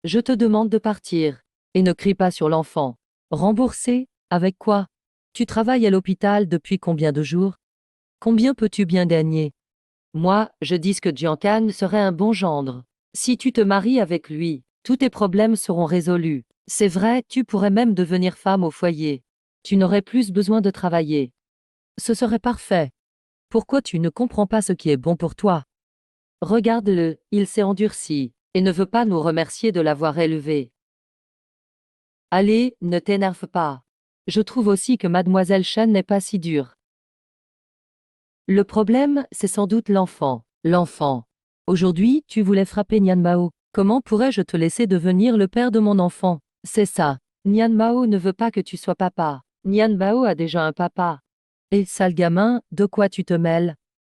Je te demande de partir. Et ne crie pas sur l'enfant. Rembourser? Avec quoi? Tu travailles à l'hôpital depuis combien de jours? Combien peux-tu bien gagner? Moi, je dis que Jiang Kang serait un bon gendre. Si tu te maries avec lui, tous tes problèmes seront résolus. C'est vrai, tu pourrais même devenir femme au foyer. Tu n'aurais plus besoin de travailler. Ce serait parfait. Pourquoi tu ne comprends pas ce qui est bon pour toi? Regarde-le, il s'est endurci, et ne veut pas nous remercier de l'avoir élevé. Allez, ne t'énerve pas. Je trouve aussi que Mademoiselle Chen n'est pas si dure. Le problème, c'est sans doute l'enfant. L'enfant. Aujourd'hui, tu voulais frapper Nian Mao. Comment pourrais-je te laisser devenir le père de mon enfant? C'est ça. Nian Mao ne veut pas que tu sois papa. Nian Mao a déjà un papa. Et sale gamin, de quoi tu te mêles?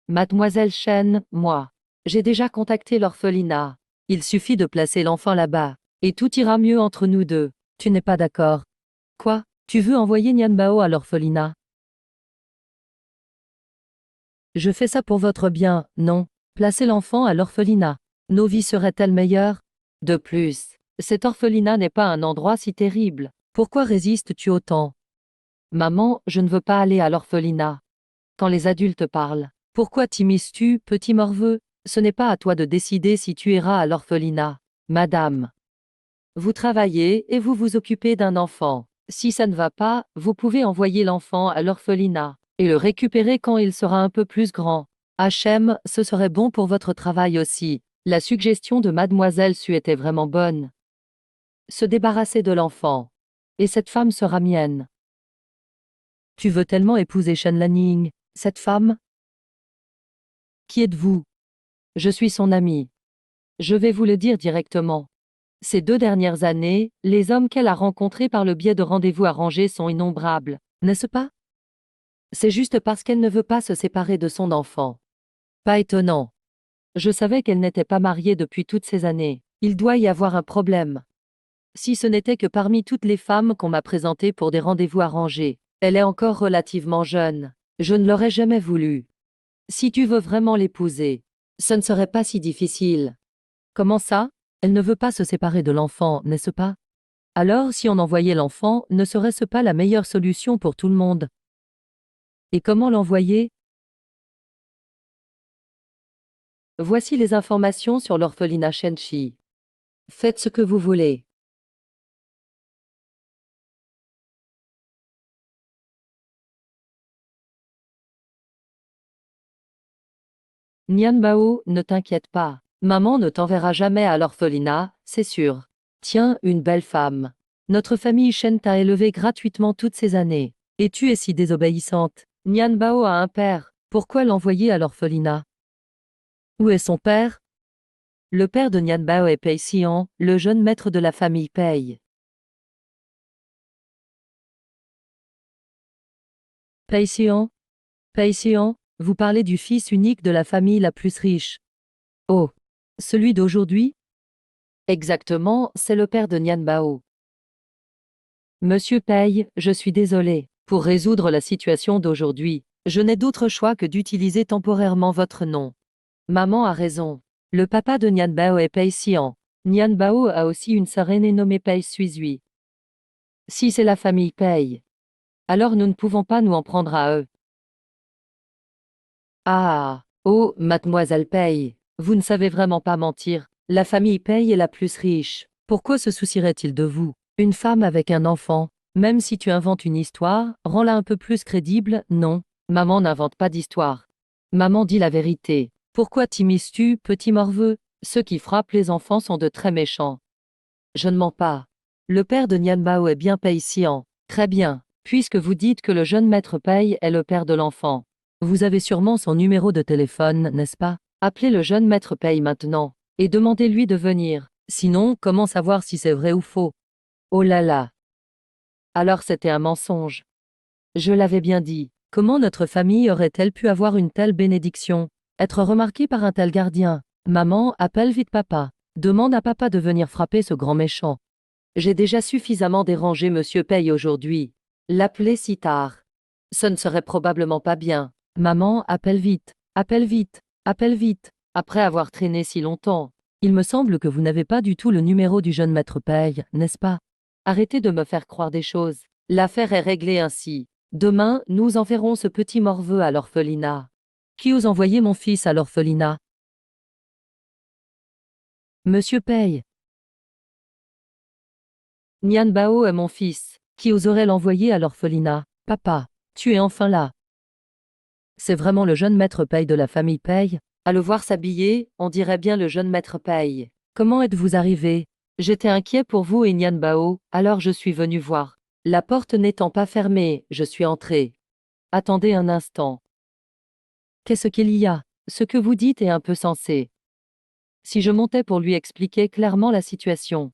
Mademoiselle Chen, moi. J'ai déjà contacté l'orphelinat. Il suffit de placer l'enfant là-bas. Et tout ira mieux entre nous deux. Tu n'es pas d'accord? Quoi? Tu veux envoyer Nian Mao à l'orphelinat? Je fais ça pour votre bien, non? Placez l'enfant à l'orphelinat. Nos vies seraient-elles meilleures? De plus, cet orphelinat n'est pas un endroit si terrible. Pourquoi résistes-tu autant? Maman, je ne veux pas aller à l'orphelinat. Quand les adultes parlent, pourquoi t'immisces-tu, petit morveux? Ce n'est pas à toi de décider si tu iras à l'orphelinat. Madame, vous travaillez et vous vous occupez d'un enfant. Si ça ne va pas, vous pouvez envoyer l'enfant à l'orphelinat et le récupérer quand il sera un peu plus grand. Hachem, ce serait bon pour votre travail aussi. La suggestion de Mademoiselle Su était vraiment bonne. Se débarrasser de l'enfant. Et cette femme sera mienne. Tu veux tellement épouser Shen Lanning, cette femme? Qui êtes-vous? Je suis son amie. Je vais vous le dire directement. Ces 2 dernières années, les hommes qu'elle a rencontrés par le biais de rendez-vous arrangés sont innombrables, n'est-ce pas? C'est juste parce qu'elle ne veut pas se séparer de son enfant. Pas étonnant. Je savais qu'elle n'était pas mariée depuis toutes ces années. Il doit y avoir un problème. Si ce n'était que parmi toutes les femmes qu'on m'a présentées pour des rendez-vous arrangés, elle est encore relativement jeune. Je ne l'aurais jamais voulu. Si tu veux vraiment l'épouser, ce ne serait pas si difficile. Comment ça? Elle ne veut pas se séparer de l'enfant, n'est-ce pas? Alors si on envoyait l'enfant, ne serait-ce pas la meilleure solution pour tout le monde? Et comment l'envoyer? Voici les informations sur l'orphelinat Shenchi. Faites ce que vous voulez. Nian Bao, ne t'inquiète pas. Maman ne t'enverra jamais à l'orphelinat, c'est sûr. Tiens, une belle femme. Notre famille Shen t'a élevée gratuitement toutes ces années. Et tu es si désobéissante. Nian Bao a un père. Pourquoi l'envoyer à l'orphelinat? Où est son père? Le père de Nian Bao est Pei Xian, le jeune maître de la famille Pei. Pei Xian? Pei Xian, vous parlez du fils unique de la famille la plus riche. Oh, celui d'aujourd'hui? Exactement, c'est le père de Nian Bao. Monsieur Pei, je suis désolé. Pour résoudre la situation d'aujourd'hui, je n'ai d'autre choix que d'utiliser temporairement votre nom. Maman a raison. Le papa de Nian Bao est Pei Xian. Nian Bao a aussi une sœur aînée nommée Pei Suizui. Si c'est la famille Pei, Alors nous ne pouvons pas nous en prendre à eux. Ah! Oh, mademoiselle Paye, vous ne savez vraiment pas mentir. La famille Paye est la plus riche. Pourquoi se soucierait-il de vous? Une femme avec un enfant, même si tu inventes une histoire, rends-la un peu plus crédible, non? Maman n'invente pas d'histoire. Maman dit la vérité. Pourquoi t'immisces-tu, petit morveux? Ceux qui frappent les enfants sont de très méchants. Je ne mens pas. Le père de Nian Bao est bien paysian. Très bien, puisque vous dites que le jeune maître Paye est le père de l'enfant. Vous avez sûrement son numéro de téléphone, n'est-ce pas? Appelez le jeune maître Paye maintenant, et demandez-lui de venir. Sinon, comment savoir si c'est vrai ou faux? Oh là là! Alors c'était un mensonge. Je l'avais bien dit. Comment notre famille aurait-elle pu avoir une telle bénédiction? Être remarquée par un tel gardien? Maman, appelle vite papa. Demande à papa de venir frapper ce grand méchant. J'ai déjà suffisamment dérangé Monsieur Paye aujourd'hui. L'appeler si tard. Ce ne serait probablement pas bien. Maman, appelle vite, appelle vite, appelle vite. Après avoir traîné si longtemps. Il me semble que vous n'avez pas du tout le numéro du jeune maître Paye, n'est-ce pas? Arrêtez de me faire croire des choses. L'affaire est réglée ainsi. Demain, nous enverrons ce petit morveux à l'orphelinat. Qui ose envoyer mon fils à l'orphelinat? Monsieur Paye. Nian Bao est mon fils. Qui oserait l'envoyer à l'orphelinat? Papa, tu es enfin là. C'est vraiment le jeune maître Paye de la famille Paye? À le voir s'habiller, on dirait bien le jeune maître Paye. Comment êtes-vous arrivé? J'étais inquiet pour vous et Nian Bao, alors je suis venu voir. La porte n'étant pas fermée, je suis entré. Attendez un instant. Qu'est-ce qu'il y a? Ce que vous dites est un peu sensé. Si je montais pour lui expliquer clairement la situation.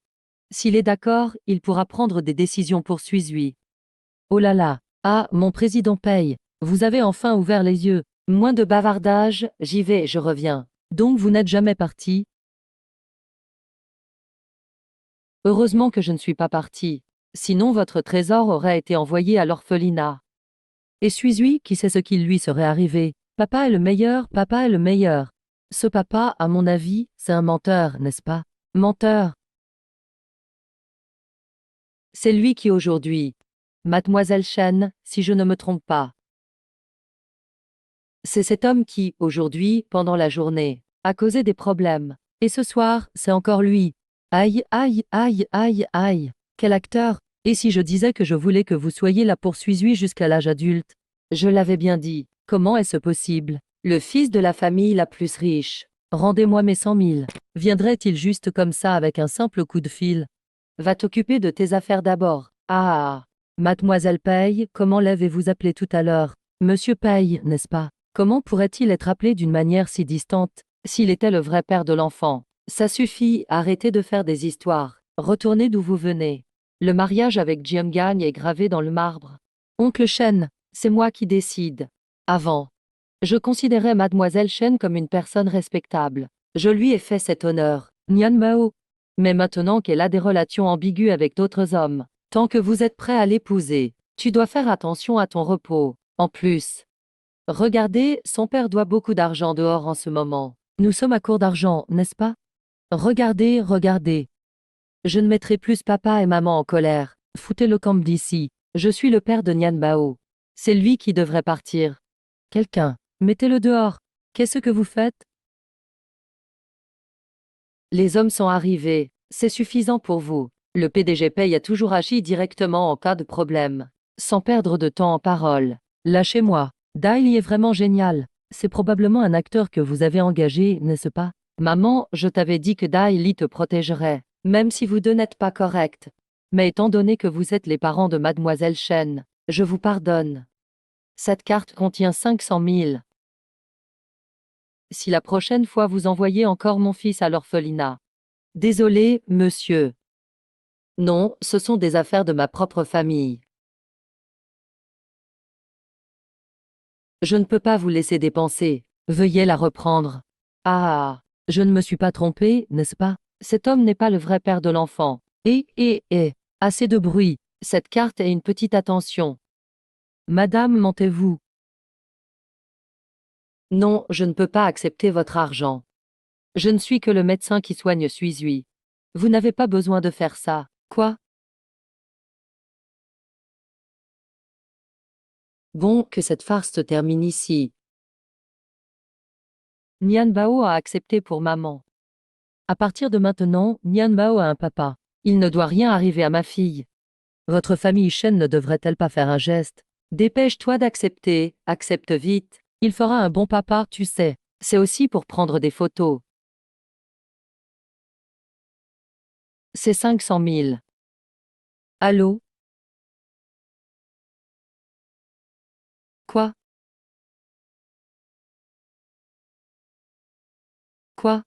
S'il est d'accord, il pourra prendre des décisions pour Suizui. Oh là là! Ah, mon président Paye, vous avez enfin ouvert les yeux. Moins de bavardage, j'y vais, je reviens. Donc vous n'êtes jamais parti? Heureusement que je ne suis pas parti. Sinon votre trésor aurait été envoyé à l'orphelinat. Et suis-je qui sait ce qui lui serait arrivé? Papa est le meilleur, papa est le meilleur. Ce papa, à mon avis, c'est un menteur, n'est-ce pas? Menteur. C'est lui qui aujourd'hui. Mademoiselle Chen, si je ne me trompe pas. C'est cet homme qui, aujourd'hui, pendant la journée, a causé des problèmes. Et ce soir, c'est encore lui. Aïe, aïe, aïe, aïe, aïe. Quel acteur! Et si je disais que je voulais que vous soyez la poursuivie jusqu'à l'âge adulte? Je l'avais bien dit. Comment est-ce possible? Le fils de la famille la plus riche. Rendez-moi mes 100 000. Viendrait-il juste comme ça avec un simple coup de fil? Va t'occuper de tes affaires d'abord. Ah! Mademoiselle Paye, comment l'avez-vous appelé tout à l'heure? Monsieur Paye, n'est-ce pas? Comment pourrait-il être appelé d'une manière si distante, s'il était le vrai père de l'enfant? Ça suffit, arrêtez de faire des histoires. Retournez d'où vous venez. Le mariage avec Jiangang est gravé dans le marbre. Oncle Shen, c'est moi qui décide. Avant, je considérais Mademoiselle Shen comme une personne respectable. Je lui ai fait cet honneur. Nian Mao. Mais maintenant qu'elle a des relations ambiguës avec d'autres hommes, tant que vous êtes prêt à l'épouser, tu dois faire attention à ton repos. En plus, regardez, son père doit beaucoup d'argent dehors en ce moment. Nous sommes à court d'argent, n'est-ce pas? Regardez, regardez. Je ne mettrai plus papa et maman en colère. Foutez le camp d'ici. Je suis le père de Nian Bao. C'est lui qui devrait partir. Quelqu'un, mettez-le dehors. Qu'est-ce que vous faites? Les hommes sont arrivés. C'est suffisant pour vous. Le PDG Paye a toujours agi directement en cas de problème. Sans perdre de temps en paroles. Lâchez-moi. Dai est vraiment génial. C'est probablement un acteur que vous avez engagé, n'est-ce pas? Maman, je t'avais dit que Dai Li te protégerait, même si vous deux n'êtes pas corrects. Mais étant donné que vous êtes les parents de Mademoiselle Chen, je vous pardonne. Cette carte contient 500 000. Si la prochaine fois vous envoyez encore mon fils à l'orphelinat. Désolé, monsieur. Non, ce sont des affaires de ma propre famille. Je ne peux pas vous laisser dépenser. Veuillez la reprendre. Ah, je ne me suis pas trompé, n'est-ce pas? Cet homme n'est pas le vrai père de l'enfant. Assez de bruit. Cette carte est une petite attention. Madame, mentez-vous? Non, je ne peux pas accepter votre argent. Je ne suis que le médecin qui soigne Suizui. Vous n'avez pas besoin de faire ça. Quoi? Bon, que cette farce se termine ici. Nian Bao a accepté pour maman. À partir de maintenant, Nian Bao a un papa. Il ne doit rien arriver à ma fille. Votre famille Shen ne devrait-elle pas faire un geste? Dépêche-toi d'accepter, accepte vite. Il fera un bon papa, tu sais. C'est aussi pour prendre des photos. C'est 500 000. Allô? Quoi? Quoi?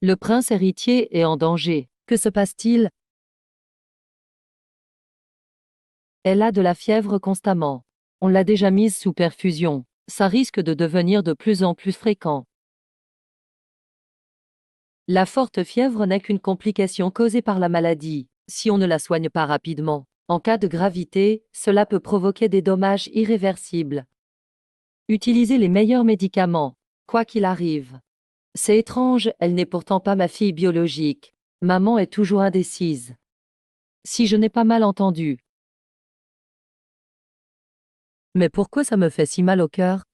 Le prince héritier est en danger. Que se passe-t-il? Elle a de la fièvre constamment. On l'a déjà mise sous perfusion. Ça risque de devenir de plus en plus fréquent. La forte fièvre n'est qu'une complication causée par la maladie, si on ne la soigne pas rapidement. En cas de gravité, cela peut provoquer des dommages irréversibles. Utilisez les meilleurs médicaments, quoi qu'il arrive. C'est étrange, elle n'est pourtant pas ma fille biologique. Maman est toujours indécise. Si je n'ai pas mal entendu. Mais pourquoi ça me fait si mal au cœur?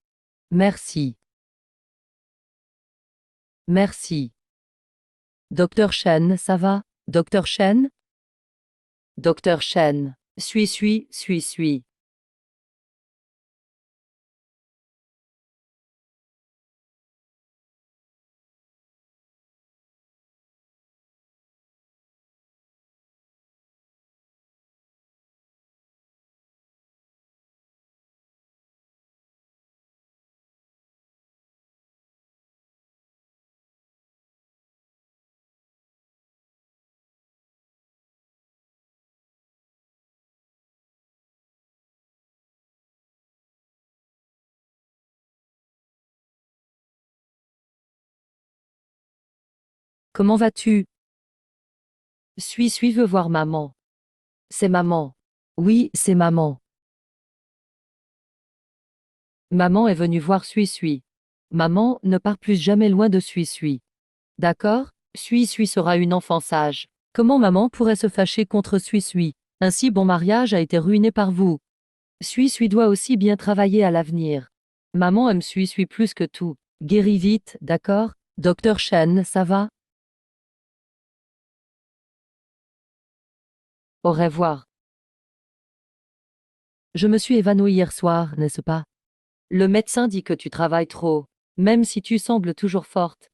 Merci. Merci. Docteur Chen, ça va? Docteur Chen? Docteur Chen. Suis. Comment vas-tu? Suis veut voir maman. C'est maman. Oui, c'est maman. Maman est venue voir Suis. Maman, ne pars plus jamais loin de Suis. D'accord? Suis sera une enfant sage. Comment maman pourrait se fâcher contre Suis? Un si bon mariage a été ruiné par vous. Suis doit aussi bien travailler à l'avenir. Maman aime Suis plus que tout. Guéris vite, d'accord? Docteur Chen, ça va? Au revoir. Je me suis évanouie hier soir, n'est-ce pas? Le médecin dit que tu travailles trop, même si tu sembles toujours forte.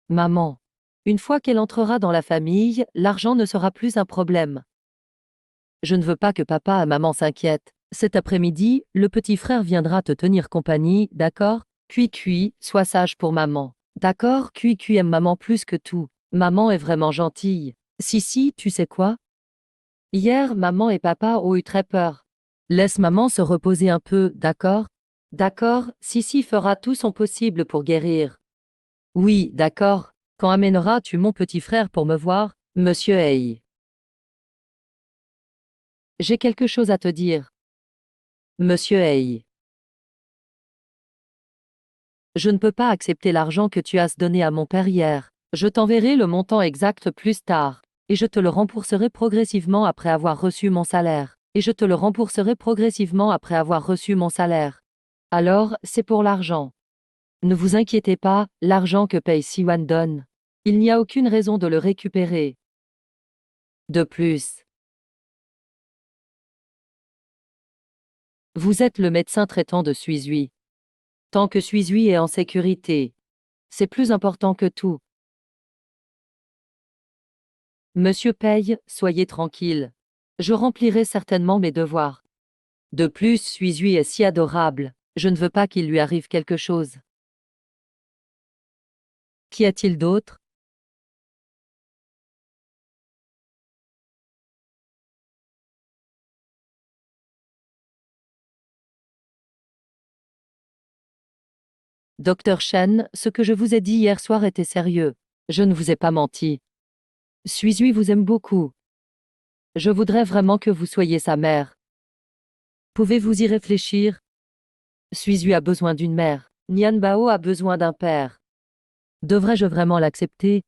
Maman. Une fois qu'elle entrera dans la famille, l'argent ne sera plus un problème. Je ne veux pas que papa et maman s'inquiètent. Cet après-midi, le petit frère viendra te tenir compagnie, d'accord? Cui, sois sage pour maman. D'accord? Cui aime maman plus que tout. Maman est vraiment gentille. Si, tu sais quoi? Hier, maman et papa ont eu très peur. Laisse maman se reposer un peu, d'accord? D'accord, Sissi fera tout son possible pour guérir. Oui, d'accord. Quand amèneras-tu mon petit frère pour me voir, monsieur Hay? J'ai quelque chose à te dire. Monsieur Hay. Je ne peux pas accepter l'argent que tu as donné à mon père hier. Je t'enverrai le montant exact plus tard. Et je te le rembourserai progressivement après avoir reçu mon salaire. Alors, c'est pour l'argent. Ne vous inquiétez pas, l'argent que paye Siwan donne. Il n'y a aucune raison de le récupérer. De plus, vous êtes le médecin traitant de Suizui. Tant que Suizui est en sécurité, c'est plus important que tout. Monsieur Paye, soyez tranquille. Je remplirai certainement mes devoirs. De plus, Suizui est si adorable, je ne veux pas qu'il lui arrive quelque chose. Qu'y a-t-il d'autre? Docteur Chen, ce que je vous ai dit hier soir était sérieux. Je ne vous ai pas menti. Suizui vous aime beaucoup. Je voudrais vraiment que vous soyez sa mère. Pouvez-vous y réfléchir? Suizui a besoin d'une mère. Nian Bao a besoin d'un père. Devrais-je vraiment l'accepter?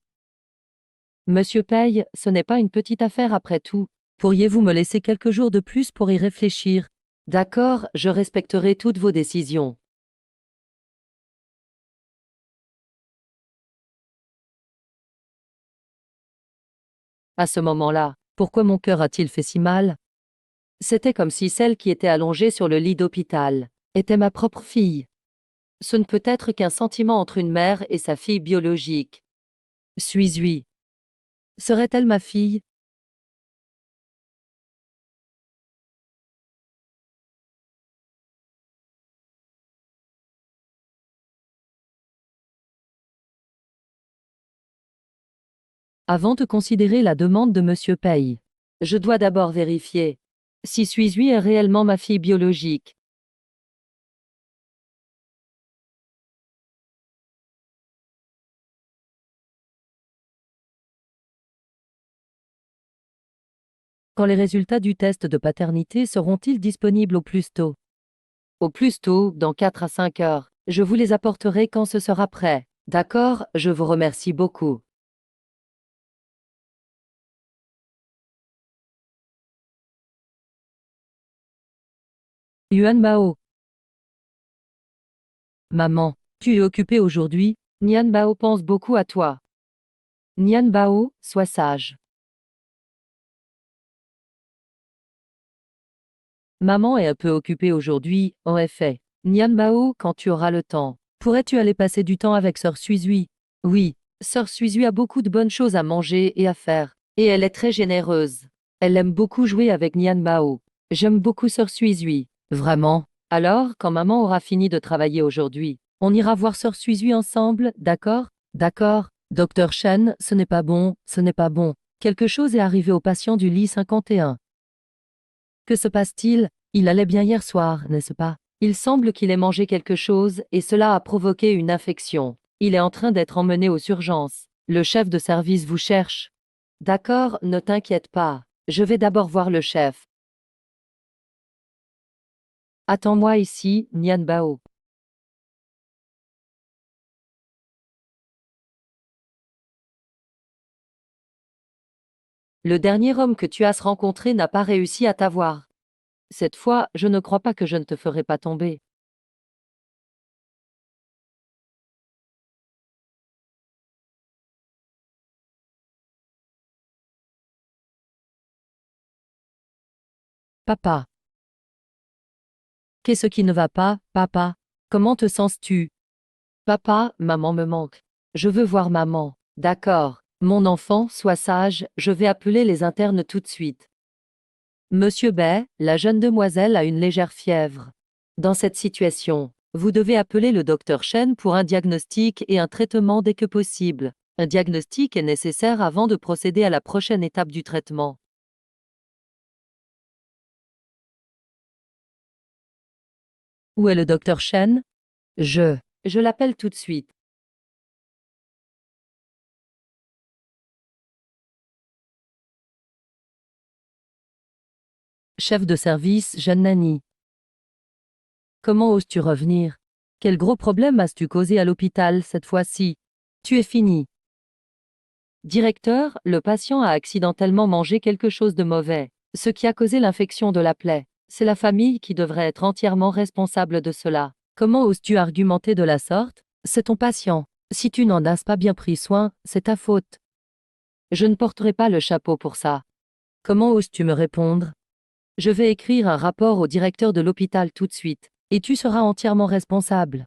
Monsieur Paye, ce n'est pas une petite affaire après tout. Pourriez-vous me laisser quelques jours de plus pour y réfléchir? D'accord, je respecterai toutes vos décisions. À ce moment-là, pourquoi mon cœur a-t-il fait si mal? C'était comme si celle qui était allongée sur le lit d'hôpital était ma propre fille. Ce ne peut être qu'un sentiment entre une mère et sa fille biologique. Suis-je? Serait-elle ma fille? Avant de considérer la demande de Monsieur Pei, je dois d'abord vérifier si suis-je est réellement ma fille biologique. Quand les résultats du test de paternité seront-ils disponibles au plus tôt? Au plus tôt, dans 4 à 5 heures. Je vous les apporterai quand ce sera prêt. D'accord, je vous remercie beaucoup. Yuan Bao. Maman, tu es occupée aujourd'hui? Nian Bao pense beaucoup à toi. Nian Bao, sois sage. Maman est un peu occupée aujourd'hui, en effet. Nian Bao, quand tu auras le temps, pourrais-tu aller passer du temps avec Sœur Suizui? Oui, Sœur Suizui a beaucoup de bonnes choses à manger et à faire, et elle est très généreuse. Elle aime beaucoup jouer avec Nian Bao. J'aime beaucoup Sœur Suizui. Vraiment? Alors, quand maman aura fini de travailler aujourd'hui, on ira voir Sœur Suizui ensemble, d'accord? D'accord. Docteur Shen, ce n'est pas bon, ce n'est pas bon. Quelque chose est arrivé au patient du lit 51. Que se passe-t-il? Il allait bien hier soir, n'est-ce pas? Il semble qu'il ait mangé quelque chose et cela a provoqué une infection. Il est en train d'être emmené aux urgences. Le chef de service vous cherche. D'accord, ne t'inquiète pas. Je vais d'abord voir le chef. Attends-moi ici, Nian Bao. Le dernier homme que tu as rencontré n'a pas réussi à t'avoir. Cette fois, je ne crois pas que je ne te ferai pas tomber. Papa. Qu'est-ce qui ne va pas, papa? Comment te sens-tu? Papa, maman me manque. Je veux voir maman. D'accord. Mon enfant, sois sage, je vais appeler les internes tout de suite. Monsieur Bay, la jeune demoiselle a une légère fièvre. Dans cette situation, vous devez appeler le docteur Chen pour un diagnostic et un traitement dès que possible. Un diagnostic est nécessaire avant de procéder à la prochaine étape du traitement. Où est le docteur Chen? Je l'appelle tout de suite. Chef de service, jeune Nani. Comment oses-tu revenir? Quel gros problème as-tu causé à l'hôpital cette fois-ci? Tu es fini. Directeur, le patient a accidentellement mangé quelque chose de mauvais, ce qui a causé l'infection de la plaie. C'est la famille qui devrait être entièrement responsable de cela. Comment oses-tu argumenter de la sorte? C'est ton patient. Si tu n'en as pas bien pris soin, c'est ta faute. Je ne porterai pas le chapeau pour ça. Comment oses-tu me répondre? Je vais écrire un rapport au directeur de l'hôpital tout de suite, et tu seras entièrement responsable.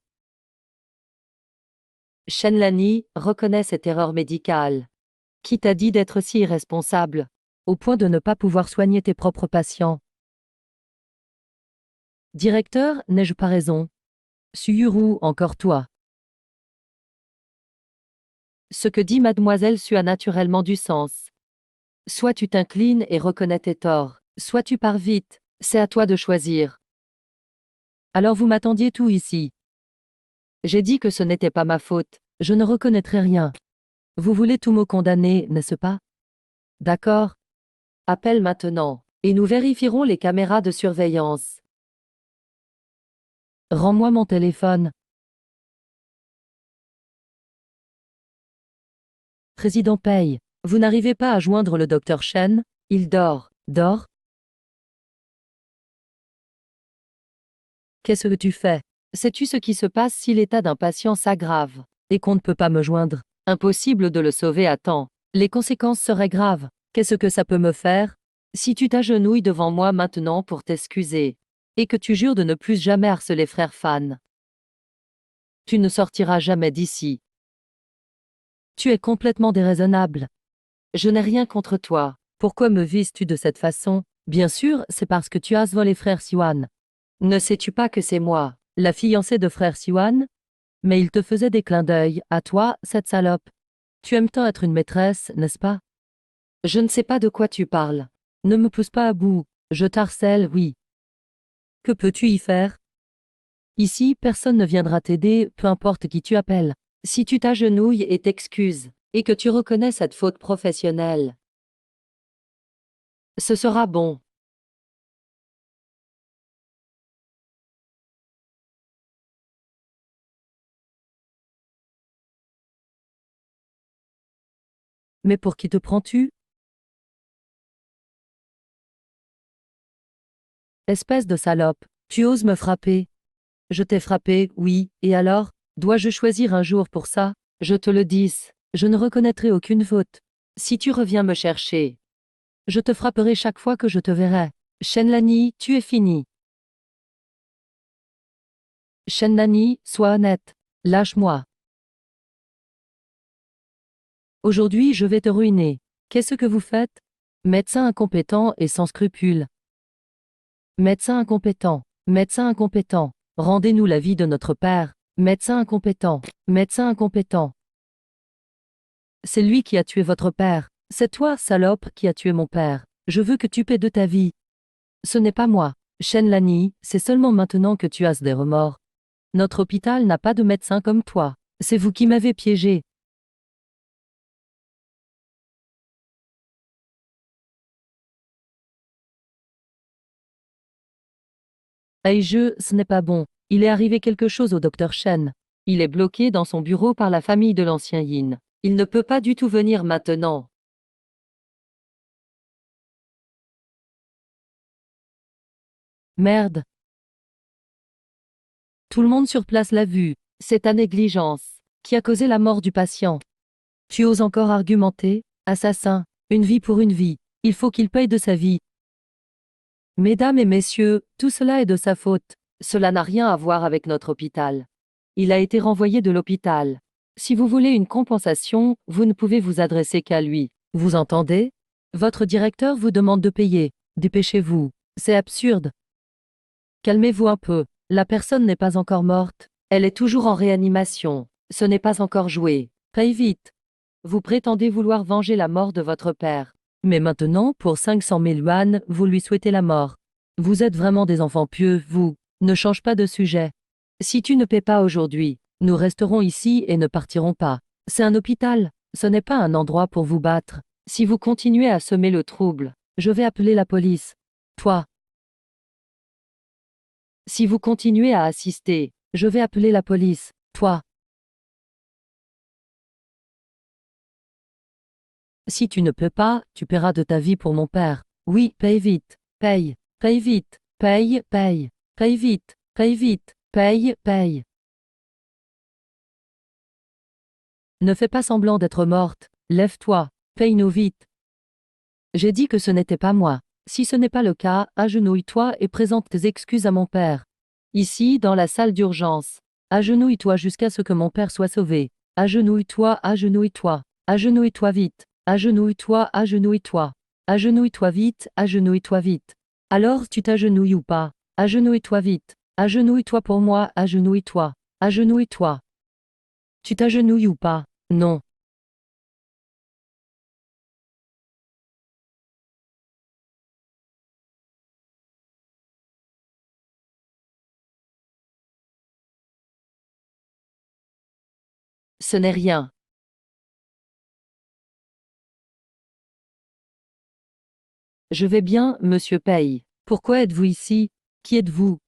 Shenlani, reconnais cette erreur médicale. Qui t'a dit d'être si irresponsable, au point de ne pas pouvoir soigner tes propres patients? Directeur, n'ai-je pas raison? Suyuru, encore toi. Ce que dit mademoiselle Su a naturellement du sens. Soit tu t'inclines et reconnais tes torts, soit tu pars vite, c'est à toi de choisir. Alors vous m'attendiez tout ici. J'ai dit que ce n'était pas ma faute, je ne reconnaîtrai rien. Vous voulez tout me condamner, n'est-ce pas? D'accord. Appelle maintenant, et nous vérifierons les caméras de surveillance. Rends-moi mon téléphone. Président Pei, vous n'arrivez pas à joindre le docteur Chen? Il dort. Dort? Qu'est-ce que tu fais? Sais-tu ce qui se passe si l'état d'un patient s'aggrave et qu'on ne peut pas me joindre? Impossible de le sauver à temps. Les conséquences seraient graves. Qu'est-ce que ça peut me faire? Si tu t'agenouilles devant moi maintenant pour t'excuser, et que tu jures de ne plus jamais harceler frère Fan, tu ne sortiras jamais d'ici. Tu es complètement déraisonnable. Je n'ai rien contre toi. Pourquoi me vises-tu de cette façon? Bien sûr, c'est parce que tu as volé frère Siwan. Ne sais-tu pas que c'est moi, la fiancée de frère Siwan? Mais il te faisait des clins d'œil, à toi, cette salope. Tu aimes tant être une maîtresse, n'est-ce pas? Je ne sais pas de quoi tu parles. Ne me pousse pas à bout. Je t'harcèle, oui. Que peux-tu y faire? Ici, personne ne viendra t'aider, peu importe qui tu appelles. Si tu t'agenouilles et t'excuses, et que tu reconnais cette faute professionnelle, ce sera bon. Mais pour qui te prends-tu? Espèce de salope, tu oses me frapper. Je t'ai frappé, oui, et alors? Dois-je choisir un jour pour ça? Je te le dis, je ne reconnaîtrai aucune faute. Si tu reviens me chercher, je te frapperai chaque fois que je te verrai. Shenlani, tu es fini. Shenlani, sois honnête. Lâche-moi. Aujourd'hui, je vais te ruiner. Qu'est-ce que vous faites? Médecin incompétent et sans scrupules. Médecin incompétent. Médecin incompétent. Rendez-nous la vie de notre père. Médecin incompétent. Médecin incompétent. C'est lui qui a tué votre père. C'est toi, salope, qui a tué mon père. Je veux que tu paies de ta vie. Ce n'est pas moi. Shenlani, c'est seulement maintenant que tu as des remords. Notre hôpital n'a pas de médecin comme toi. C'est vous qui m'avez piégé. Ce n'est pas bon. Il est arrivé quelque chose au docteur Shen. Il est bloqué dans son bureau par la famille de l'ancien Yin. Il ne peut pas du tout venir maintenant. Merde. Tout le monde sur place l'a vu. C'est ta négligence qui a causé la mort du patient. Tu oses encore argumenter? Assassin. Une vie pour une vie. Il faut qu'il paye de sa vie. Mesdames et messieurs, tout cela est de sa faute. Cela n'a rien à voir avec notre hôpital. Il a été renvoyé de l'hôpital. Si vous voulez une compensation, vous ne pouvez vous adresser qu'à lui. Vous entendez? Votre directeur vous demande de payer. Dépêchez-vous. C'est absurde. Calmez-vous un peu. La personne n'est pas encore morte. Elle est toujours en réanimation. Ce n'est pas encore joué. Paye vite. Vous prétendez vouloir venger la mort de votre père. Mais maintenant, pour 500 000 yuan, vous lui souhaitez la mort. Vous êtes vraiment des enfants pieux, vous. Ne change pas de sujet. Si tu ne paies pas aujourd'hui, nous resterons ici et ne partirons pas. C'est un hôpital. Ce n'est pas un endroit pour vous battre. Si vous continuez à semer le trouble, je vais appeler la police. Toi. Si vous continuez à assister, je vais appeler la police. Toi. Si tu ne peux pas, tu paieras de ta vie pour mon père. Oui, paye vite. Paye. Paye vite. Paye, paye. Paye vite. Paye vite. Paye, paye. Ne fais pas semblant d'être morte. Lève-toi. Paye-nous vite. J'ai dit que ce n'était pas moi. Si ce n'est pas le cas, agenouille-toi et présente tes excuses à mon père. Ici, dans la salle d'urgence. Agenouille-toi jusqu'à ce que mon père soit sauvé. Agenouille-toi, agenouille-toi. Agenouille-toi vite. Agenouille-toi, agenouille-toi. Agenouille-toi vite, agenouille-toi vite. Alors tu t'agenouilles ou pas? Agenouille-toi vite. Agenouille-toi pour moi, agenouille-toi. Agenouille-toi. Tu t'agenouilles ou pas? Non. Ce n'est rien. Je vais bien, monsieur Paye. Pourquoi êtes-vous ici? Qui êtes-vous?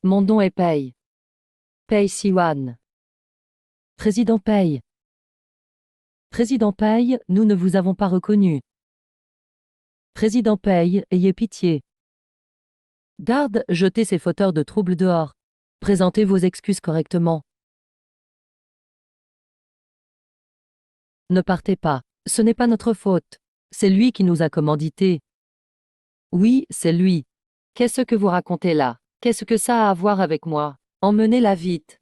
Mon nom est Paye. Paye Siwan. Président Paye. Président Paye, nous ne vous avons pas reconnu. Président Paye, ayez pitié. Garde, jetez ces fauteurs de troubles dehors. Présentez vos excuses correctement. Ne partez pas. Ce n'est pas notre faute. C'est lui qui nous a commandités. Oui, c'est lui. Qu'est-ce que vous racontez là? Qu'est-ce que ça a à voir avec moi? Emmenez-la vite.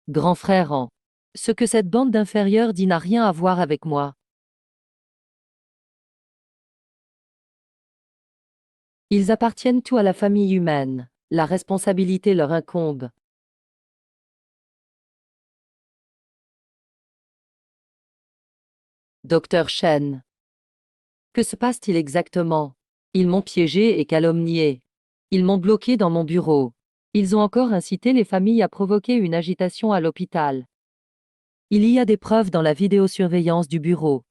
Grand frère en. Ce que cette bande d'inférieurs dit n'a rien à voir avec moi. Ils appartiennent tous à la famille humaine. La responsabilité leur incombe. Docteur Chen. Que se passe-t-il exactement? Ils m'ont piégé et calomnié. Ils m'ont bloqué dans mon bureau. Ils ont encore incité les familles à provoquer une agitation à l'hôpital. Il y a des preuves dans la vidéosurveillance du bureau.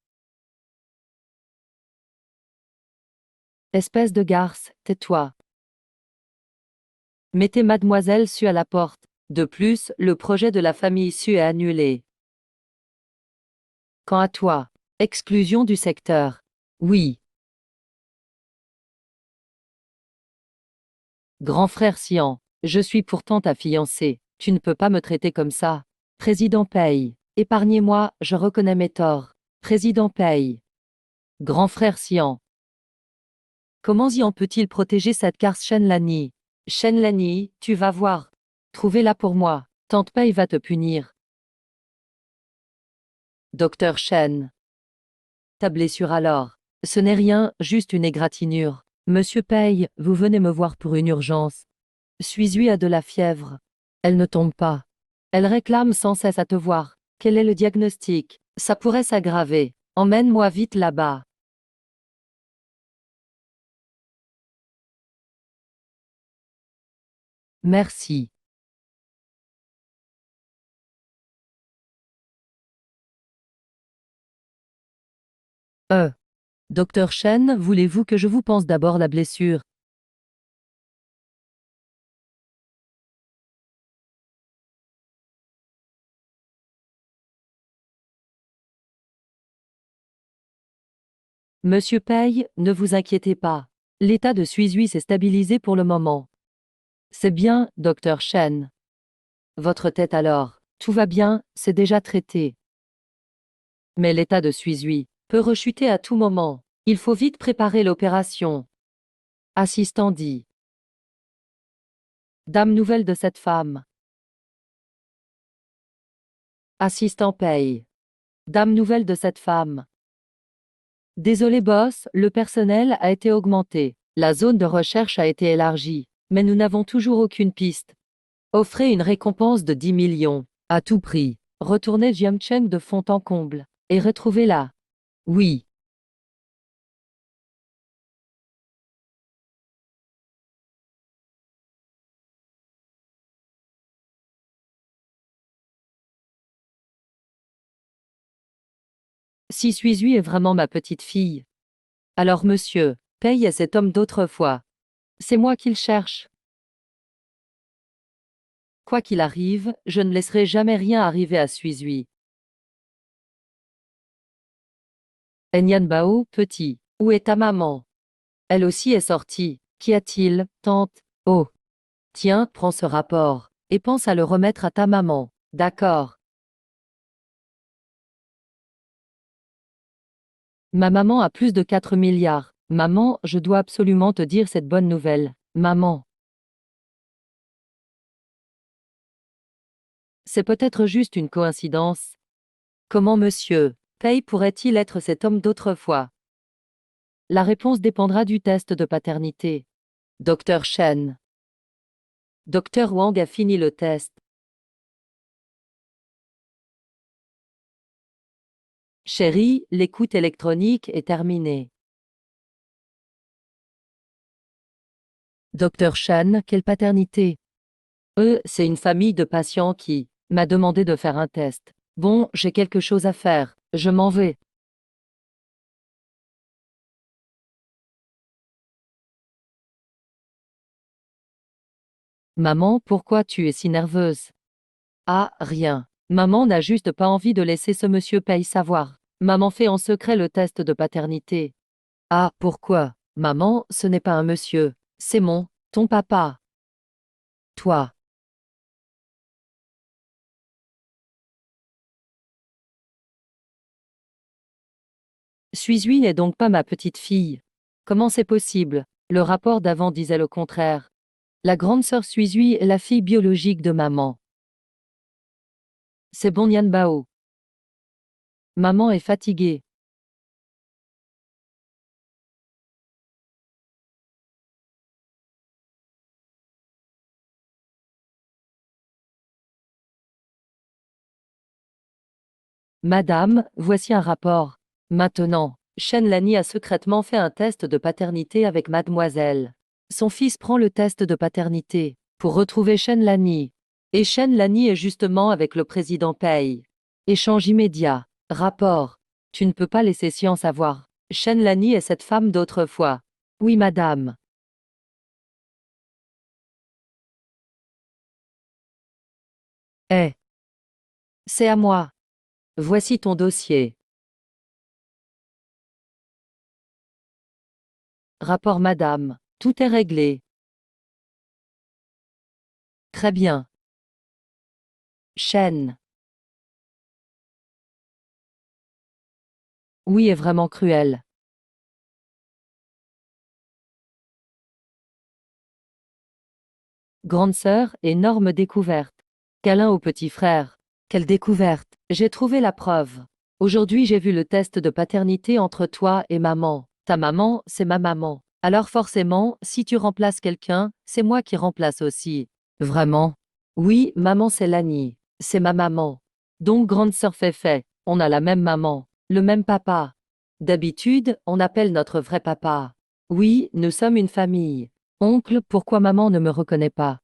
Espèce de garce, tais-toi. Mettez mademoiselle Su à la porte. De plus, le projet de la famille Su est annulé. Quant à toi, exclusion du secteur. Oui. Grand frère Sian, je suis pourtant ta fiancée. Tu ne peux pas me traiter comme ça. Président Pei, épargnez-moi, je reconnais mes torts. Président Pei. Grand frère Sian. Comment Xian peut-il protéger cette garce Shenlani? Shenlani, tu vas voir. Trouvez-la pour moi. Tante Pei va te punir. Docteur Shen. Ta blessure alors. Ce n'est rien, juste une égratignure. Monsieur Pei, vous venez me voir pour une urgence. Suis-je a de la fièvre. Elle ne tombe pas. Elle réclame sans cesse à te voir. Quel est le diagnostic? Ça pourrait s'aggraver. Emmène-moi vite là-bas. Merci. Docteur Chen, voulez-vous que je vous pense d'abord la blessure? Monsieur Pei, ne vous inquiétez pas. L'état de Suizui s'est stabilisé pour le moment. C'est bien, docteur Chen. Votre tête alors. Tout va bien, c'est déjà traité. Mais l'état de Suizui peut rechuter à tout moment. Il faut vite préparer l'opération. Assistant dit. Dame nouvelle de cette femme. Assistant Pei. Dame nouvelle de cette femme. Désolé boss, le personnel a été augmenté. La zone de recherche a été élargie. Mais nous n'avons toujours aucune piste. Offrez une récompense de 10 millions. À tout prix. Retournez Jiangcheng de fond en comble. Et retrouvez-la. Oui. Si Suizui est vraiment ma petite fille. Alors monsieur, paye à cet homme d'autrefois. C'est moi qu'il cherche. Quoi qu'il arrive, je ne laisserai jamais rien arriver à Suizui. Enyan Bao, petit. Où est ta maman? Elle aussi est sortie. Qu'y a-t-il, tante? Oh. Tiens, prends ce rapport. Et pense à le remettre à ta maman. D'accord. Ma maman a plus de 4 milliards. Maman, je dois absolument te dire cette bonne nouvelle. Maman. C'est peut-être juste une coïncidence. Comment monsieur Pei pourrait-il être cet homme d'autrefois? La réponse dépendra du test de paternité. Docteur Chen. Docteur Wang a fini le test. Chérie, l'écoute électronique est terminée. Docteur Chen, quelle paternité? C'est une famille de patients qui m'a demandé de faire un test. Bon, j'ai quelque chose à faire. Je m'en vais. Maman, pourquoi tu es si nerveuse? Ah, rien. Maman n'a juste pas envie de laisser ce monsieur Pei savoir. Maman fait en secret le test de paternité. Ah, pourquoi? Maman, ce n'est pas un monsieur. C'est ton papa. Toi. Suis-je n'est donc pas ma petite fille. Comment c'est possible? Le rapport d'avant disait le contraire. La grande sœur Suizui est la fille biologique de maman. C'est bon Nian Bao. Maman est fatiguée. Madame, voici un rapport. Maintenant, Shen Lani a secrètement fait un test de paternité avec mademoiselle. Son fils prend le test de paternité pour retrouver Shen Lani. Et Shen Lani est justement avec le président Pei. Échange immédiat. Rapport. Tu ne peux pas laisser Science avoir. Shen Lani est cette femme d'autrefois. Oui, madame. Eh. C'est à moi. Voici ton dossier. Rapport madame. Tout est réglé. Très bien. Shen. Oui, est vraiment cruel. Grande sœur, énorme découverte. Câlin au petit frère. Quelle découverte. J'ai trouvé la preuve. Aujourd'hui, j'ai vu le test de paternité entre toi et maman. Ta maman, c'est ma maman. Alors forcément, si tu remplaces quelqu'un, c'est moi qui remplace aussi. Vraiment? Oui, maman, c'est Lani. C'est ma maman. Donc grande sœur fait. On a la même maman. Le même papa. D'habitude, on appelle notre vrai papa. Oui, nous sommes une famille. Oncle, pourquoi maman ne me reconnaît pas?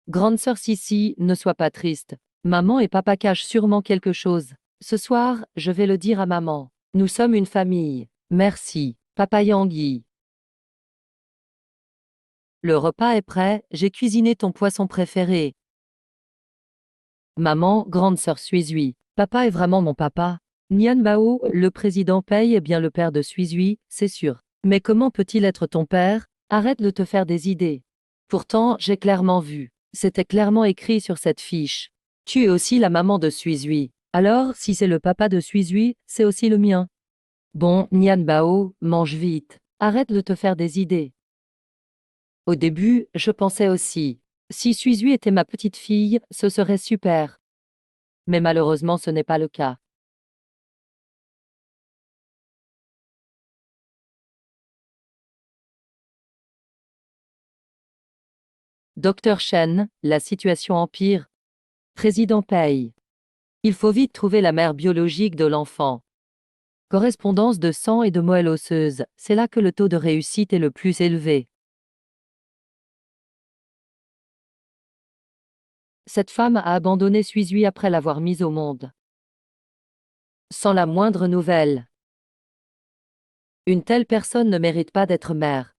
Grande sœur Sissi, ne sois pas triste. Maman et papa cachent sûrement quelque chose. Ce soir, je vais le dire à maman. Nous sommes une famille. Merci, papa Yangui. Le repas est prêt, j'ai cuisiné ton poisson préféré. Maman, grande sœur Suizui. Papa est vraiment mon papa. Nian Bao, le président Pei est bien le père de Suizui, c'est sûr. Mais comment peut-il être ton père? Arrête de te faire des idées. Pourtant, j'ai clairement vu. C'était clairement écrit sur cette fiche. Tu es aussi la maman de Suizui. Alors, si c'est le papa de Suizui, c'est aussi le mien. Bon, Nian Bao, mange vite. Arrête de te faire des idées. Au début, je pensais aussi. Si Suizui était ma petite fille, ce serait super. Mais malheureusement ce n'est pas le cas. Docteur Chen, la situation empire. Président Pei. Il faut vite trouver la mère biologique de l'enfant. Correspondance de sang et de moelle osseuse, c'est là que le taux de réussite est le plus élevé. Cette femme a abandonné Suizui après l'avoir mise au monde. Sans la moindre nouvelle. Une telle personne ne mérite pas d'être mère.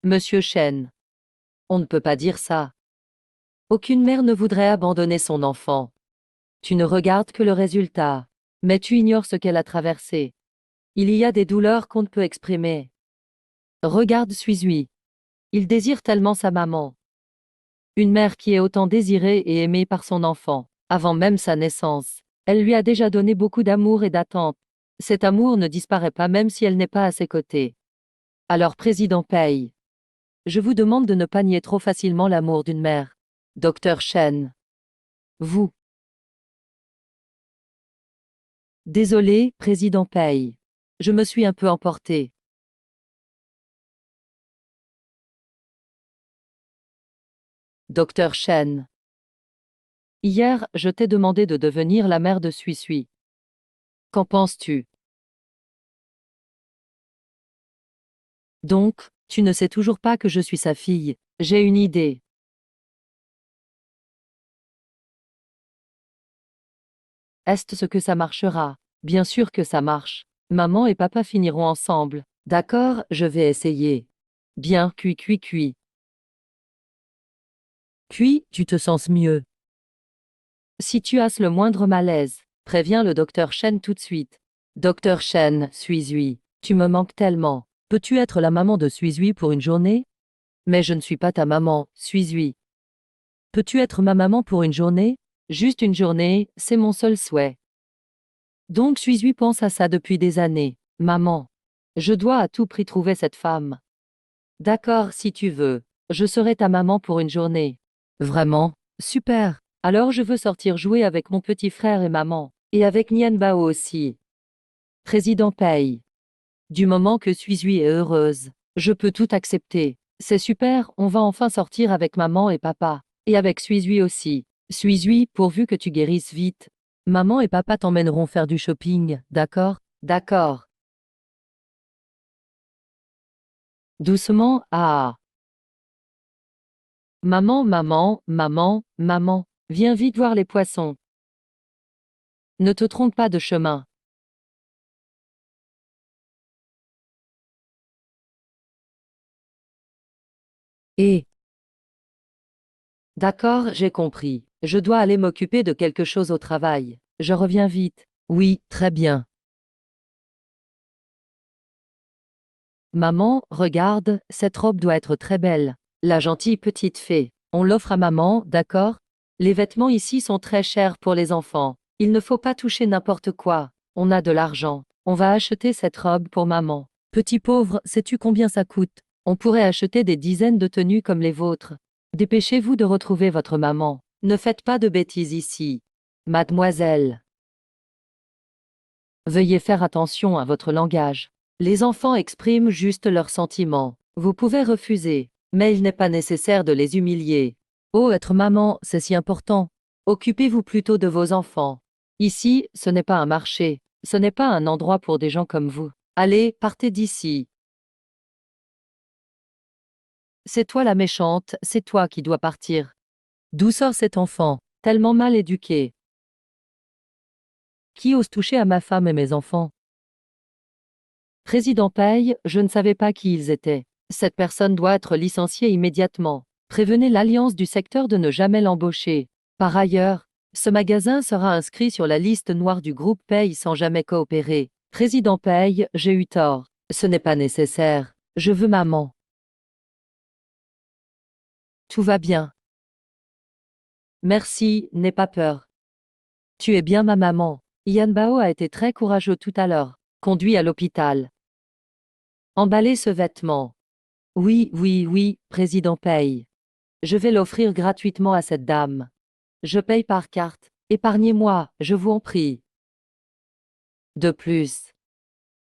Monsieur Chen. On ne peut pas dire ça. Aucune mère ne voudrait abandonner son enfant. Tu ne regardes que le résultat. Mais tu ignores ce qu'elle a traversé. Il y a des douleurs qu'on ne peut exprimer. Regarde Suizui. Il désire tellement sa maman. Une mère qui est autant désirée et aimée par son enfant, avant même sa naissance. Elle lui a déjà donné beaucoup d'amour et d'attente. Cet amour ne disparaît pas même si elle n'est pas à ses côtés. Alors Président Pei, je vous demande de ne pas nier trop facilement l'amour d'une mère. Docteur Chen. Vous. Désolé, Président Pei. Je me suis un peu emporté. Docteur Chen. Hier, je t'ai demandé de devenir la mère de Suisui. Qu'en penses-tu? Donc, tu ne sais toujours pas que je suis sa fille. J'ai une idée. Est-ce ce que ça marchera? Bien sûr que ça marche. Maman et papa finiront ensemble. D'accord, je vais essayer. Bien, cuit. Puis, tu te sens mieux. Si tu as le moindre malaise, préviens le docteur Chen tout de suite. Docteur Chen, suis-lui. Tu me manques tellement. Peux-tu être la maman de Suizui pour une journée? Mais je ne suis pas ta maman, Suizui. Peux-tu être ma maman pour une journée? Juste une journée, c'est mon seul souhait. Donc Suizui pense à ça depuis des années. Maman. Je dois à tout prix trouver cette femme. D'accord, si tu veux. Je serai ta maman pour une journée. Vraiment? Super. Alors je veux sortir jouer avec mon petit frère et maman. Et avec Nian Bao aussi. Président paye. Du moment que Suizui est heureuse, je peux tout accepter. C'est super, on va enfin sortir avec maman et papa. Et avec Suizui aussi. Suizui, pourvu que tu guérisses vite. Maman et papa t'emmèneront faire du shopping, d'accord? D'accord. Doucement, ah. Maman, maman, maman, maman, viens vite voir les poissons. Ne te trompe pas de chemin. Et, d'accord, j'ai compris. Je dois aller m'occuper de quelque chose au travail. Je reviens vite. Oui, très bien. Maman, regarde, cette robe doit être très belle. La gentille petite fée. On l'offre à maman, d'accord? Les vêtements ici sont très chers pour les enfants. Il ne faut pas toucher n'importe quoi. On a de l'argent. On va acheter cette robe pour maman. Petit pauvre, sais-tu combien ça coûte? On pourrait acheter des dizaines de tenues comme les vôtres. Dépêchez-vous de retrouver votre maman. Ne faites pas de bêtises ici. Mademoiselle. Veuillez faire attention à votre langage. Les enfants expriment juste leurs sentiments. Vous pouvez refuser, mais il n'est pas nécessaire de les humilier. Oh, être maman, c'est si important. Occupez-vous plutôt de vos enfants. Ici, ce n'est pas un marché. Ce n'est pas un endroit pour des gens comme vous. Allez, partez d'ici. C'est toi la méchante, c'est toi qui dois partir. D'où sort cet enfant, tellement mal éduqué? Qui ose toucher à ma femme et mes enfants? Président Paye, je ne savais pas qui ils étaient. Cette personne doit être licenciée immédiatement. Prévenez l'Alliance du secteur de ne jamais l'embaucher. Par ailleurs, ce magasin sera inscrit sur la liste noire du groupe Paye sans jamais coopérer. Président Paye, j'ai eu tort. Ce n'est pas nécessaire. Je veux maman. Tout va bien. Merci, n'aie pas peur. Tu es bien ma maman. Yan Bao a été très courageux tout à l'heure. Conduit à l'hôpital. Emballez ce vêtement. Oui, oui, oui, président Paye. Je vais l'offrir gratuitement à cette dame. Je paye par carte. Épargnez-moi, je vous en prie. De plus.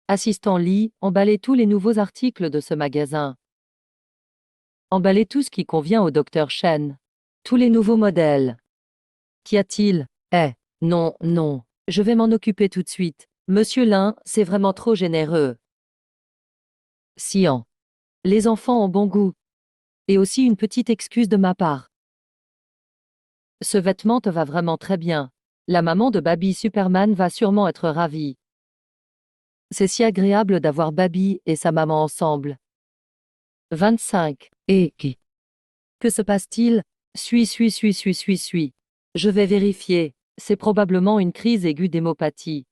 Assistant Lee, emballez tous les nouveaux articles de ce magasin. Emballez tout ce qui convient au docteur Shen. Tous les nouveaux modèles. Qu'y a-t-il? Eh, non, non. Je vais m'en occuper tout de suite. Monsieur Lin, c'est vraiment trop généreux. Sian. Les enfants ont bon goût. Et aussi une petite excuse de ma part. Ce vêtement te va vraiment très bien. La maman de Baby Superman va sûrement être ravie. C'est si agréable d'avoir Baby et sa maman ensemble. 25. Et qui? Que se passe-t-il? Suis. Je vais vérifier. C'est probablement une crise aiguë d'hémopathie.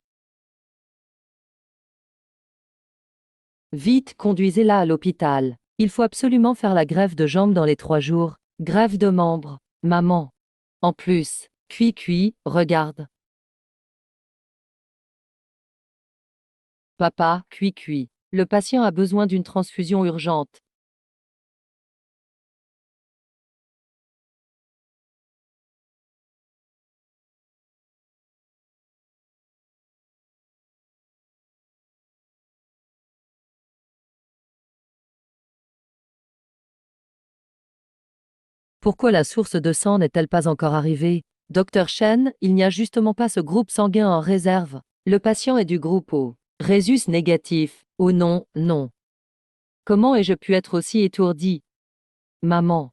Vite, conduisez-la à l'hôpital. Il faut absolument faire la greffe de jambes dans les 3 jours. Greffe de membres. Maman. En plus. Cuit, regarde. Papa, cuit. Le patient a besoin d'une transfusion urgente. Pourquoi la source de sang n'est-elle pas encore arrivée? Docteur Chen, il n'y a justement pas ce groupe sanguin en réserve. Le patient est du groupe O. Rhésus négatif. Oh non, non. Comment ai-je pu être aussi étourdi? Maman.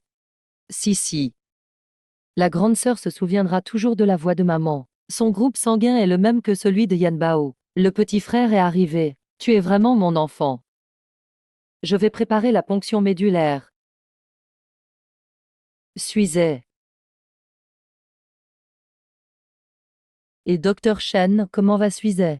Si. La grande sœur se souviendra toujours de la voix de maman. Son groupe sanguin est le même que celui de Yan Bao. Le petit frère est arrivé. Tu es vraiment mon enfant. Je vais préparer la ponction médulaire. Suizet. Et Docteur Chen, comment va Suizet?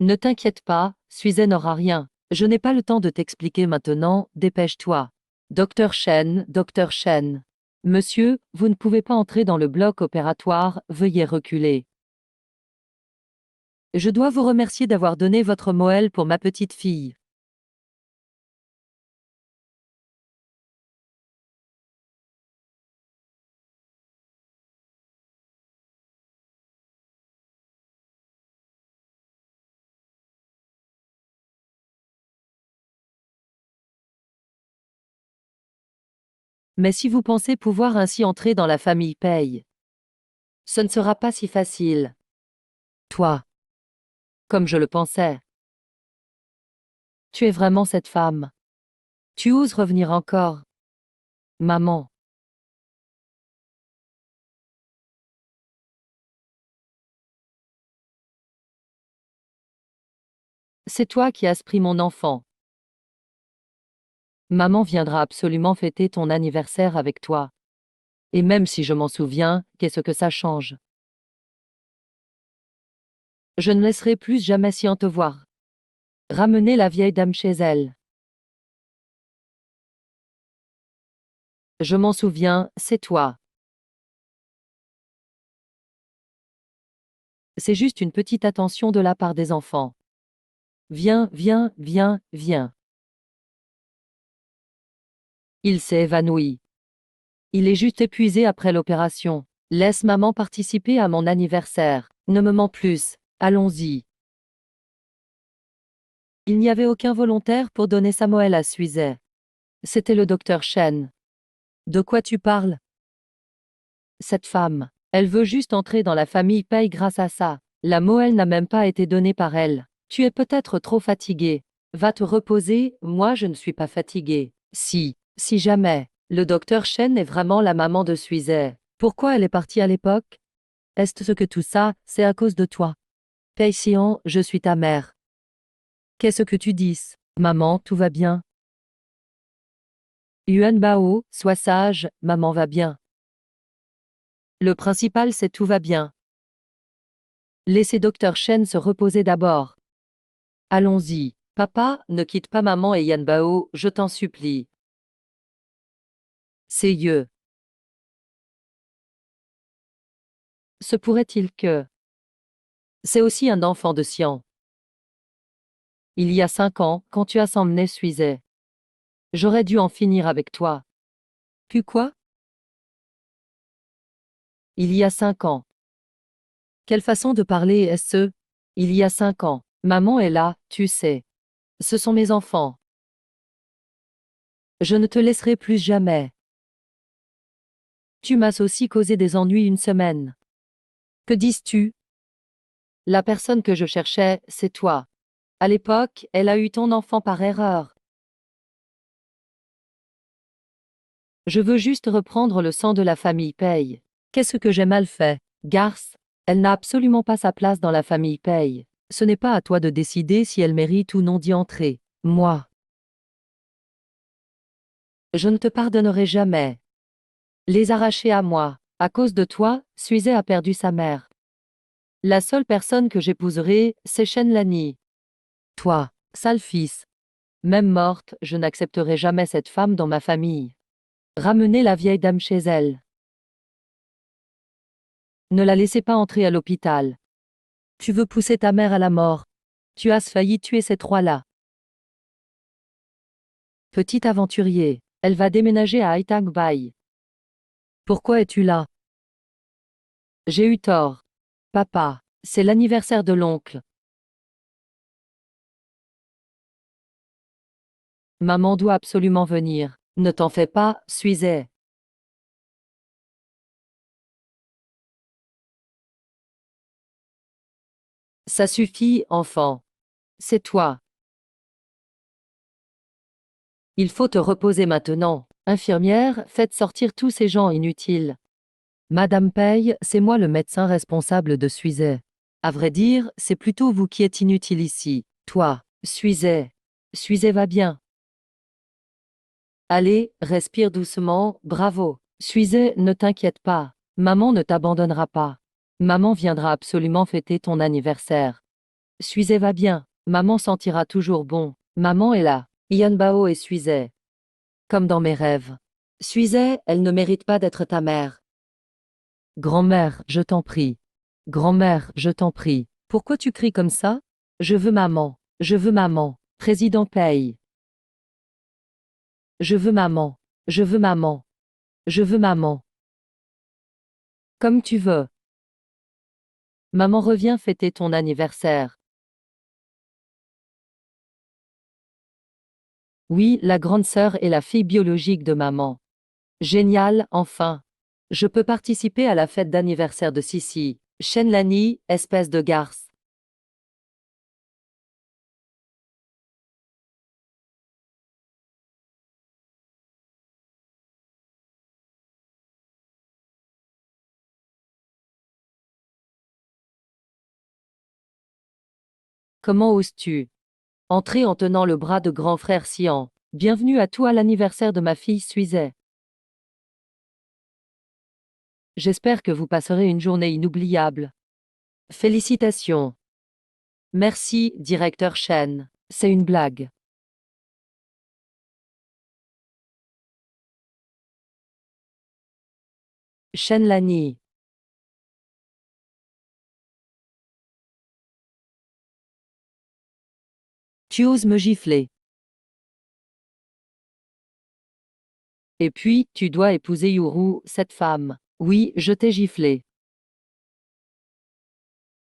Ne t'inquiète pas, Suizet n'aura rien. Je n'ai pas le temps de t'expliquer maintenant, dépêche-toi. Docteur Chen, Docteur Chen. Monsieur, vous ne pouvez pas entrer dans le bloc opératoire, veuillez reculer. Je dois vous remercier d'avoir donné votre Moël pour ma petite fille. Mais si vous pensez pouvoir ainsi entrer dans la famille Paye, ce ne sera pas si facile. Toi. Comme je le pensais. Tu es vraiment cette femme. Tu oses revenir encore. Maman. C'est toi qui as pris mon enfant. Maman viendra absolument fêter ton anniversaire avec toi. Et même si je m'en souviens, qu'est-ce que ça change? Je ne laisserai plus jamais Sian te voir. Ramenez la vieille dame chez elle. Je m'en souviens, c'est toi. C'est juste une petite attention de la part des enfants. Viens, viens, viens, viens. Il s'est évanoui. Il est juste épuisé après l'opération. Laisse maman participer à mon anniversaire. Ne me mens plus. Allons-y. Il n'y avait aucun volontaire pour donner Samuel à Suizet. C'était le docteur Chen. De quoi tu parles? Cette femme. Elle veut juste entrer dans la famille Paye grâce à ça. La Moël n'a même pas été donnée par elle. Tu es peut-être trop fatigué. Va te reposer, moi je ne suis pas fatigué. Si jamais. Le docteur Chen est vraiment la maman de Suizet. Pourquoi elle est partie à l'époque? Est-ce que tout ça, c'est à cause de toi? Pei Xian, je suis ta mère. Qu'est-ce que tu dis? Maman, tout va bien? Yuan Bao, sois sage, maman va bien. Le principal c'est tout va bien. Laissez docteur Chen se reposer d'abord. Allons-y. Papa, ne quitte pas maman et Yan Bao, je t'en supplie. C'est Yeux. Se pourrait-il que... C'est aussi un enfant de Xian. Il y a 5 ans, quand tu as emmené Suizet. J'aurais dû en finir avec toi. Puis quoi? Il y a 5 ans. Quelle façon de parler est-ce? Il y a 5 ans. Maman est là, tu sais. Ce sont mes enfants. Je ne te laisserai plus jamais. Tu m'as aussi causé des ennuis une semaine. Que dis-tu? La personne que je cherchais, c'est toi. À l'époque, elle a eu ton enfant par erreur. Je veux juste reprendre le sang de la famille Paye. Qu'est-ce que j'ai mal fait? Garce, elle n'a absolument pas sa place dans la famille Paye. Ce n'est pas à toi de décider si elle mérite ou non d'y entrer. Moi. Je ne te pardonnerai jamais. Les arracher à moi. À cause de toi, Suizet a perdu sa mère. La seule personne que j'épouserai, c'est Shen Lani. Toi, sale fils. Même morte, je n'accepterai jamais cette femme dans ma famille. Ramenez la vieille dame chez elle. Ne la laissez pas entrer à l'hôpital. Tu veux pousser ta mère à la mort. Tu as failli tuer ces trois-là. Petit aventurier, elle va déménager à Haitang Bai. Pourquoi es-tu là? J'ai eu tort. Papa, c'est l'anniversaire de l'oncle. Maman doit absolument venir. Ne t'en fais pas, Suizet. Ça suffit, enfant. C'est toi. Il faut te reposer maintenant. Infirmière, faites sortir tous ces gens inutiles. Madame Paye, c'est moi le médecin responsable de Suizet. À vrai dire, c'est plutôt vous qui êtes inutile ici. Toi, Suizet. Suizet va bien. Allez, respire doucement, bravo. Suizet, ne t'inquiète pas. Maman ne t'abandonnera pas. Maman viendra absolument fêter ton anniversaire. Suizet va bien. Maman sentira toujours bon. Maman est là. Yanbao et Suizet. Comme dans mes rêves. Suizet, elle ne mérite pas d'être ta mère. Grand-mère, je t'en prie. Grand-mère, je t'en prie. Pourquoi tu cries comme ça? Je veux maman. Je veux maman. Président paye. Je veux maman. Je veux maman. Je veux maman. Comme tu veux. Maman revient fêter ton anniversaire. Oui, la grande sœur est la fille biologique de maman. Génial, enfin. Je peux participer à la fête d'anniversaire de Sissi. Shenlani, espèce de garce. Comment oses-tu entrer en tenant le bras de grand frère Sian? Bienvenue à toi à l'anniversaire de ma fille Suizet. J'espère que vous passerez une journée inoubliable. Félicitations. Merci, directeur Shen. C'est une blague. Shenlani. Tu oses me gifler. Et puis, tu dois épouser Yuru, cette femme. Oui, je t'ai giflé.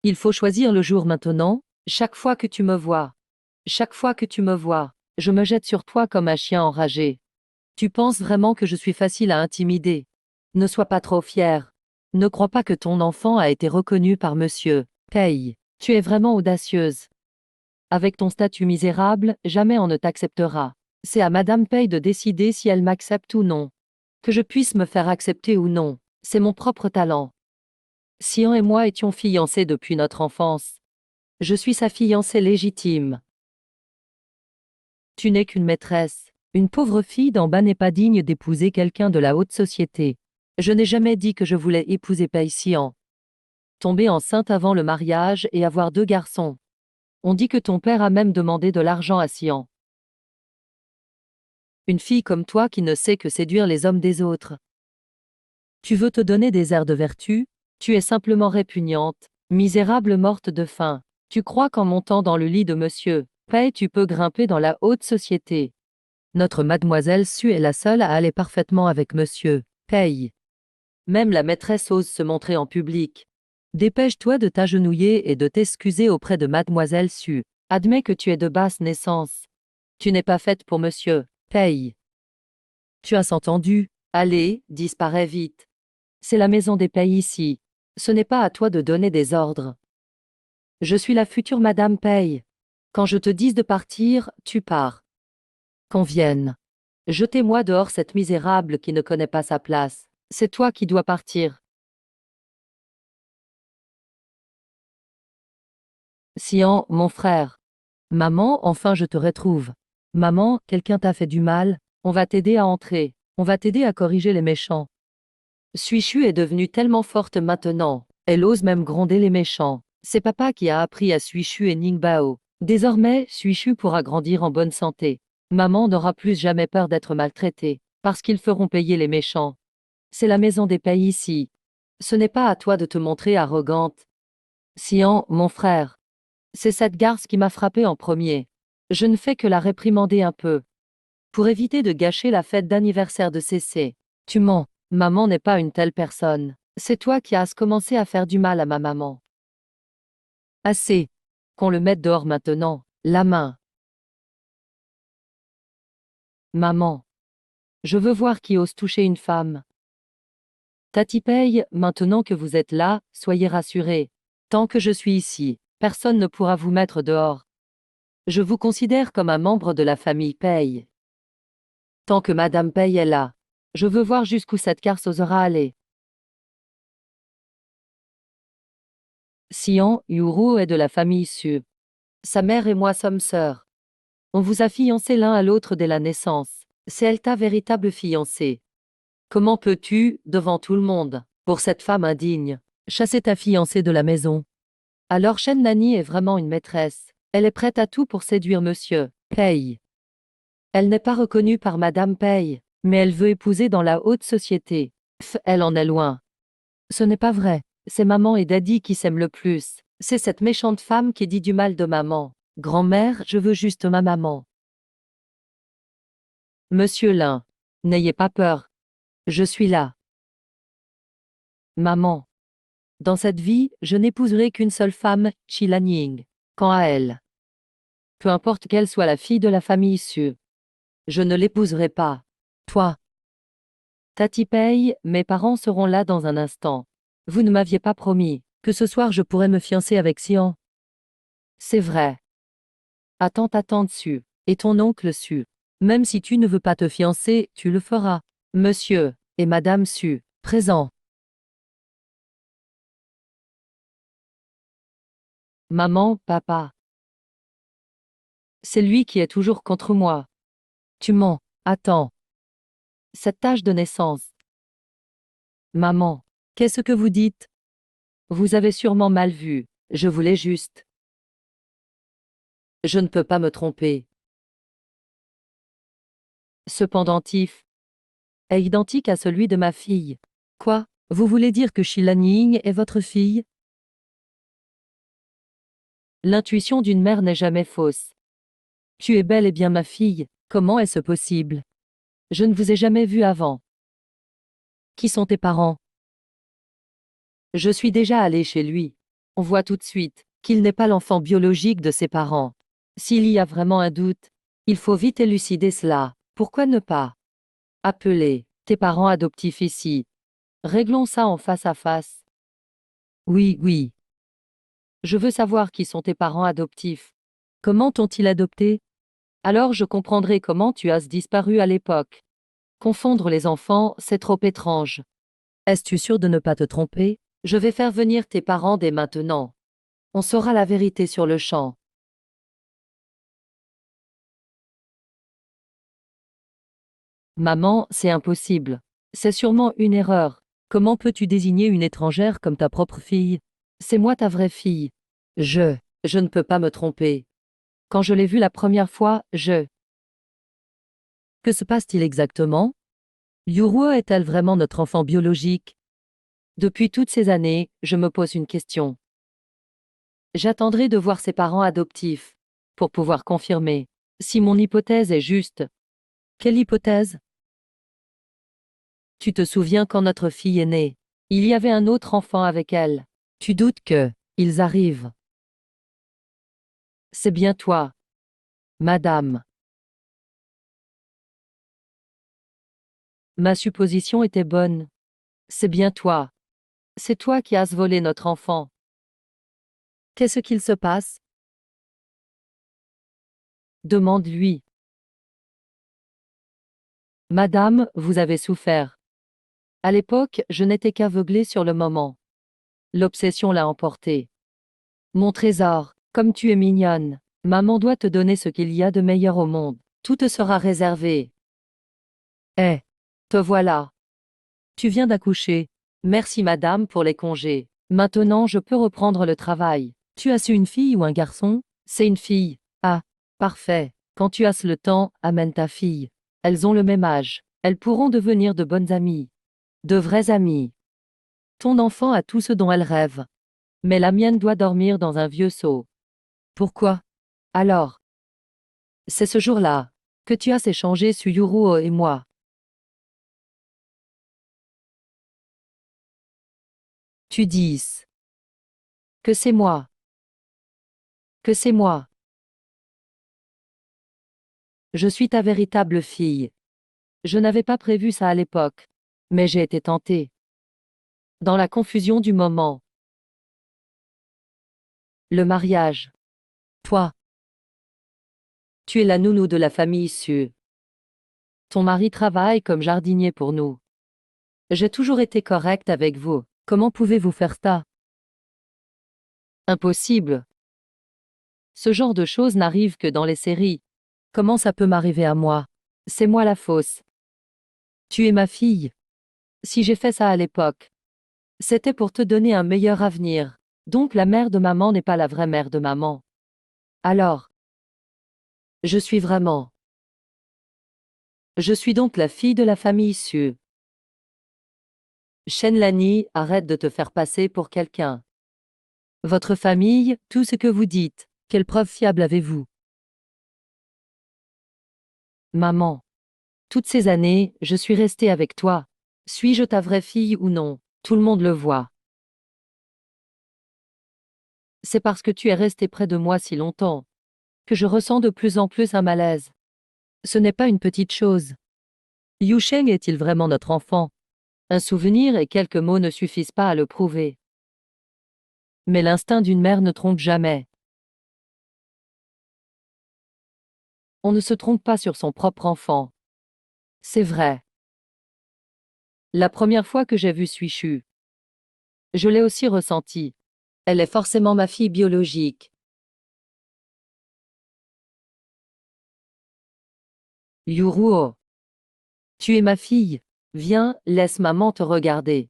Il faut choisir le jour maintenant, chaque fois que tu me vois. Chaque fois que tu me vois, je me jette sur toi comme un chien enragé. Tu penses vraiment que je suis facile à intimider? Ne sois pas trop fier. Ne crois pas que ton enfant a été reconnu par monsieur Paye. Tu es vraiment audacieuse. Avec ton statut misérable, jamais on ne t'acceptera. C'est à Madame Paye de décider si elle m'accepte ou non. Que je puisse me faire accepter ou non, c'est mon propre talent. Sian et moi étions fiancés depuis notre enfance. Je suis sa fiancée légitime. Tu n'es qu'une maîtresse. Une pauvre fille d'en bas n'est pas digne d'épouser quelqu'un de la haute société. Je n'ai jamais dit que je voulais épouser Paye Sian. Tomber enceinte avant le mariage et avoir 2 garçons. On dit que ton père a même demandé de l'argent à Sian. Une fille comme toi qui ne sait que séduire les hommes des autres. Tu veux te donner des airs de vertu? Tu es simplement répugnante, misérable morte de faim. Tu crois qu'en montant dans le lit de monsieur Paye tu peux grimper dans la haute société. Notre mademoiselle Su est la seule à aller parfaitement avec monsieur Paye. Même la maîtresse ose se montrer en public. Dépêche-toi de t'agenouiller et de t'excuser auprès de mademoiselle Su. Admets que tu es de basse naissance. Tu n'es pas faite pour monsieur Paye. Tu as entendu? Allez, disparais vite. C'est la maison des Paye ici. Ce n'est pas à toi de donner des ordres. Je suis la future Madame Paye. Quand je te dis de partir, tu pars. Qu'on vienne. Jetez-moi dehors cette misérable qui ne connaît pas sa place. C'est toi qui dois partir. Sian, mon frère. Maman, enfin je te retrouve. Maman, quelqu'un t'a fait du mal, on va t'aider à entrer. On va t'aider à corriger les méchants. Suichu est devenue tellement forte maintenant. Elle ose même gronder les méchants. C'est papa qui a appris à Suichu et Ningbao. Désormais, Suichu pourra grandir en bonne santé. Maman n'aura plus jamais peur d'être maltraitée, parce qu'ils feront payer les méchants. C'est la maison des pays ici. Ce n'est pas à toi de te montrer arrogante. Sian, mon frère. C'est cette garce qui m'a frappé en premier. Je ne fais que la réprimander un peu. Pour éviter de gâcher la fête d'anniversaire de Cécé. Tu mens. Maman n'est pas une telle personne. C'est toi qui as commencé à faire du mal à ma maman. Assez. Qu'on le mette dehors maintenant. La main. Maman. Je veux voir qui ose toucher une femme. Tati Paye, maintenant que vous êtes là, soyez rassurés. Tant que je suis ici, personne ne pourra vous mettre dehors. Je vous considère comme un membre de la famille Paye. Tant que Madame Paye est là, je veux voir jusqu'où cette garce osera aller. Sian, Yuru est de la famille Su. Sa mère et moi sommes sœurs. On vous a fiancés l'un à l'autre dès la naissance. C'est elle ta véritable fiancée. Comment peux-tu, devant tout le monde, pour cette femme indigne, chasser ta fiancée de la maison? Alors Chen Nani est vraiment une maîtresse. Elle est prête à tout pour séduire Monsieur Pei. Elle n'est pas reconnue par Madame Pei, mais elle veut épouser dans la haute société. Elle en est loin. Ce n'est pas vrai. C'est maman et daddy qui s'aiment le plus. C'est cette méchante femme qui dit du mal de maman. Grand-mère, je veux juste ma maman. Monsieur Lin. N'ayez pas peur. Je suis là. Maman. Dans cette vie, je n'épouserai qu'une seule femme, Chi Lanying. Quant à elle, peu importe qu'elle soit la fille de la famille Su, je ne l'épouserai pas. Toi. Tati Pei, mes parents seront là dans un instant. Vous ne m'aviez pas promis que ce soir je pourrais me fiancer avec Xian. C'est vrai. Attends Su. Et ton oncle Su. Même si tu ne veux pas te fiancer, tu le feras. Monsieur et Madame Su, présents. Maman, papa. C'est lui qui est toujours contre moi. Tu mens. Attends. Cette tâche de naissance. Maman. Qu'est-ce que vous dites? Vous avez sûrement mal vu. Je voulais juste. Je ne peux pas me tromper. Ce pendentif est identique à celui de ma fille. Quoi? Vous voulez dire que Shilan Ying est votre fille? L'intuition d'une mère n'est jamais fausse. Tu es bel et bien ma fille. Comment est-ce possible? Je ne vous ai jamais vu avant. Qui sont tes parents? Je suis déjà allée chez lui. On voit tout de suite qu'il n'est pas l'enfant biologique de ses parents. S'il y a vraiment un doute, il faut vite élucider cela. Pourquoi ne pas appeler tes parents adoptifs ici? Réglons ça en face à face. Oui. Je veux savoir qui sont tes parents adoptifs. Comment t'ont-ils adopté? Alors je comprendrai comment tu as disparu à l'époque. Confondre les enfants, c'est trop étrange. Es-tu sûr de ne pas te tromper? Je vais faire venir tes parents dès maintenant. On saura la vérité sur le champ. Maman, c'est impossible. C'est sûrement une erreur. Comment peux-tu désigner une étrangère comme ta propre fille? C'est moi ta vraie fille. Je ne peux pas me tromper. Quand je l'ai vue la première fois, Que se passe-t-il exactement? Yuruo est-elle vraiment notre enfant biologique? Depuis toutes ces années, je me pose une question. J'attendrai de voir ses parents adoptifs pour pouvoir confirmer si mon hypothèse est juste. Quelle hypothèse? Tu te souviens quand notre fille est née? Il y avait un autre enfant avec elle. Tu doutes que ils arrivent. C'est bien toi, madame. Ma supposition était bonne. C'est bien toi. C'est toi qui as volé notre enfant. Qu'est-ce qu'il se passe? Demande-lui. Madame, vous avez souffert. À l'époque, je n'étais qu'aveuglée sur le moment. L'obsession l'a emporté. Mon trésor, comme tu es mignonne, maman doit te donner ce qu'il y a de meilleur au monde. Tout te sera réservé. Eh, te voilà. Tu viens d'accoucher. Merci madame pour les congés. Maintenant je peux reprendre le travail. Tu as su une fille ou un garçon? C'est une fille. Ah, parfait. Quand tu as le temps, amène ta fille. Elles ont le même âge. Elles pourront devenir de bonnes amies. De vraies amies. Ton enfant a tout ce dont elle rêve. Mais la mienne doit dormir dans un vieux seau. Pourquoi? Alors, c'est ce jour-là que tu as échangé sur Yuruo et moi. Tu dis que c'est moi. Que c'est moi. Je suis ta véritable fille. Je n'avais pas prévu ça à l'époque. Mais j'ai été tentée. Dans la confusion du moment. Le mariage. Toi. Tu es la nounou de la famille Su. Ton mari travaille comme jardinier pour nous. J'ai toujours été correcte avec vous. Comment pouvez-vous faire ça? Impossible. Ce genre de choses n'arrive que dans les séries. Comment ça peut m'arriver à moi? C'est moi la fausse. Tu es ma fille. Si j'ai fait ça à l'époque, c'était pour te donner un meilleur avenir. Donc la mère de maman n'est pas la vraie mère de maman. Alors, je suis vraiment. Je suis donc la fille de la famille Su. Shenlani, arrête de te faire passer pour quelqu'un. Votre famille, tout ce que vous dites, quelle preuve fiable avez-vous? Maman. Toutes ces années, je suis restée avec toi. Suis-je ta vraie fille ou non? Tout le monde le voit. C'est parce que tu es resté près de moi si longtemps que je ressens de plus en plus un malaise. Ce n'est pas une petite chose. Yusheng est-il vraiment notre enfant? Un souvenir et quelques mots ne suffisent pas à le prouver. Mais l'instinct d'une mère ne trompe jamais. On ne se trompe pas sur son propre enfant. C'est vrai. La première fois que j'ai vu Suichu, je l'ai aussi ressenti. Elle est forcément ma fille biologique. Yuruo. Tu es ma fille. Viens, laisse maman te regarder.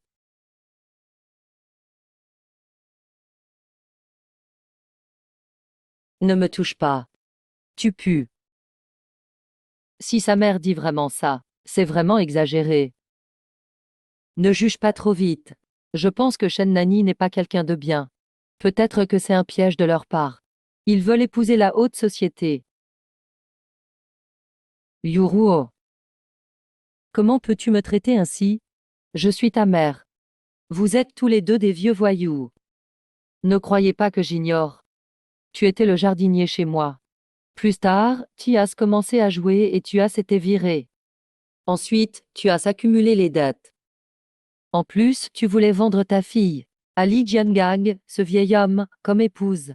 Ne me touche pas. Tu pues. Si sa mère dit vraiment ça, c'est vraiment exagéré. Ne juge pas trop vite. Je pense que Shen Nani n'est pas quelqu'un de bien. Peut-être que c'est un piège de leur part. Ils veulent épouser la haute société. Yuruo. Comment peux-tu me traiter ainsi? Je suis ta mère. Vous êtes tous les deux des vieux voyous. Ne croyez pas que j'ignore. Tu étais le jardinier chez moi. Plus tard, tu as commencé à jouer et tu as été viré. Ensuite, tu as accumulé les dettes. En plus, tu voulais vendre ta fille à Li Jiangang, ce vieil homme, comme épouse.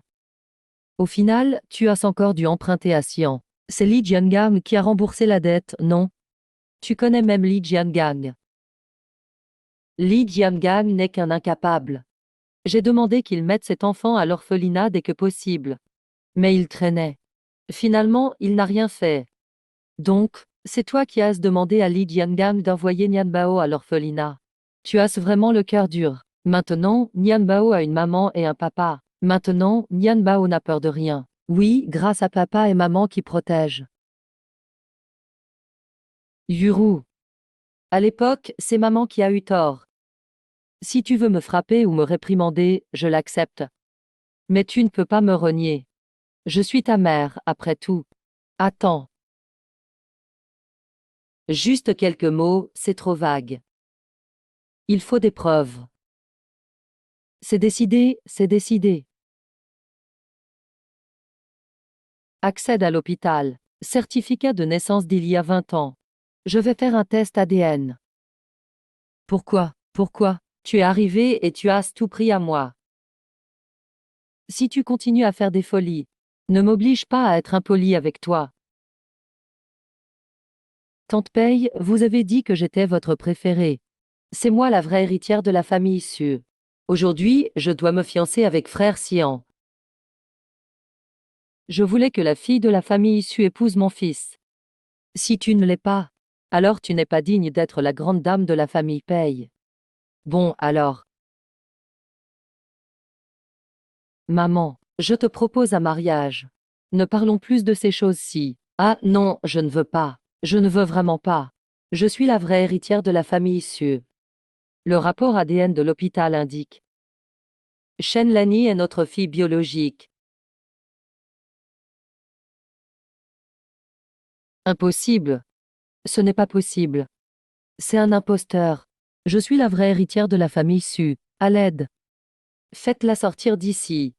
Au final, tu as encore dû emprunter à Xian. C'est Li Jiangang qui a remboursé la dette, non? Tu connais même Li Jiangang. Li Jiangang n'est qu'un incapable. J'ai demandé qu'il mette cet enfant à l'orphelinat dès que possible. Mais il traînait. Finalement, il n'a rien fait. Donc, c'est toi qui as demandé à Li Jiangang d'envoyer Nianbao à l'orphelinat. Tu as vraiment le cœur dur. Maintenant, Nianbao a une maman et un papa. Maintenant, Nianbao n'a peur de rien. Oui, grâce à papa et maman qui protègent. Yuru. À l'époque, c'est maman qui a eu tort. Si tu veux me frapper ou me réprimander, je l'accepte. Mais tu ne peux pas me renier. Je suis ta mère, après tout. Attends. Juste quelques mots, c'est trop vague. Il faut des preuves. C'est décidé, c'est décidé. Accède à l'hôpital. Certificat de naissance d'il y a 20 ans. Je vais faire un test ADN. Pourquoi? Pourquoi? Tu es arrivé et tu as tout pris à moi. Si tu continues à faire des folies, ne m'oblige pas à être impoli avec toi. Tante Pei, vous avez dit que j'étais votre préférée. C'est moi la vraie héritière de la famille Su. Aujourd'hui, je dois me fiancer avec frère Xian. Je voulais que la fille de la famille Su épouse mon fils. Si tu ne l'es pas, alors tu n'es pas digne d'être la grande dame de la famille Pei. Bon, alors. Maman, je te propose un mariage. Ne parlons plus de ces choses-ci. Ah non, je ne veux pas. Je ne veux vraiment pas. Je suis la vraie héritière de la famille Su. Le rapport ADN de l'hôpital indique. Shen Lani est notre fille biologique. Impossible. Ce n'est pas possible. C'est un imposteur. Je suis la vraie héritière de la famille Su. À l'aide. Faites-la sortir d'ici.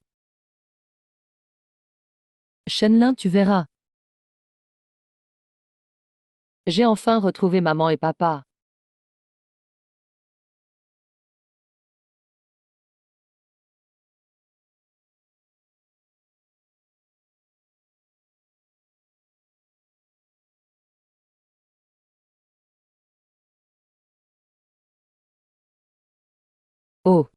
Shenlin, tu verras. J'ai enfin retrouvé maman et papa. Oh,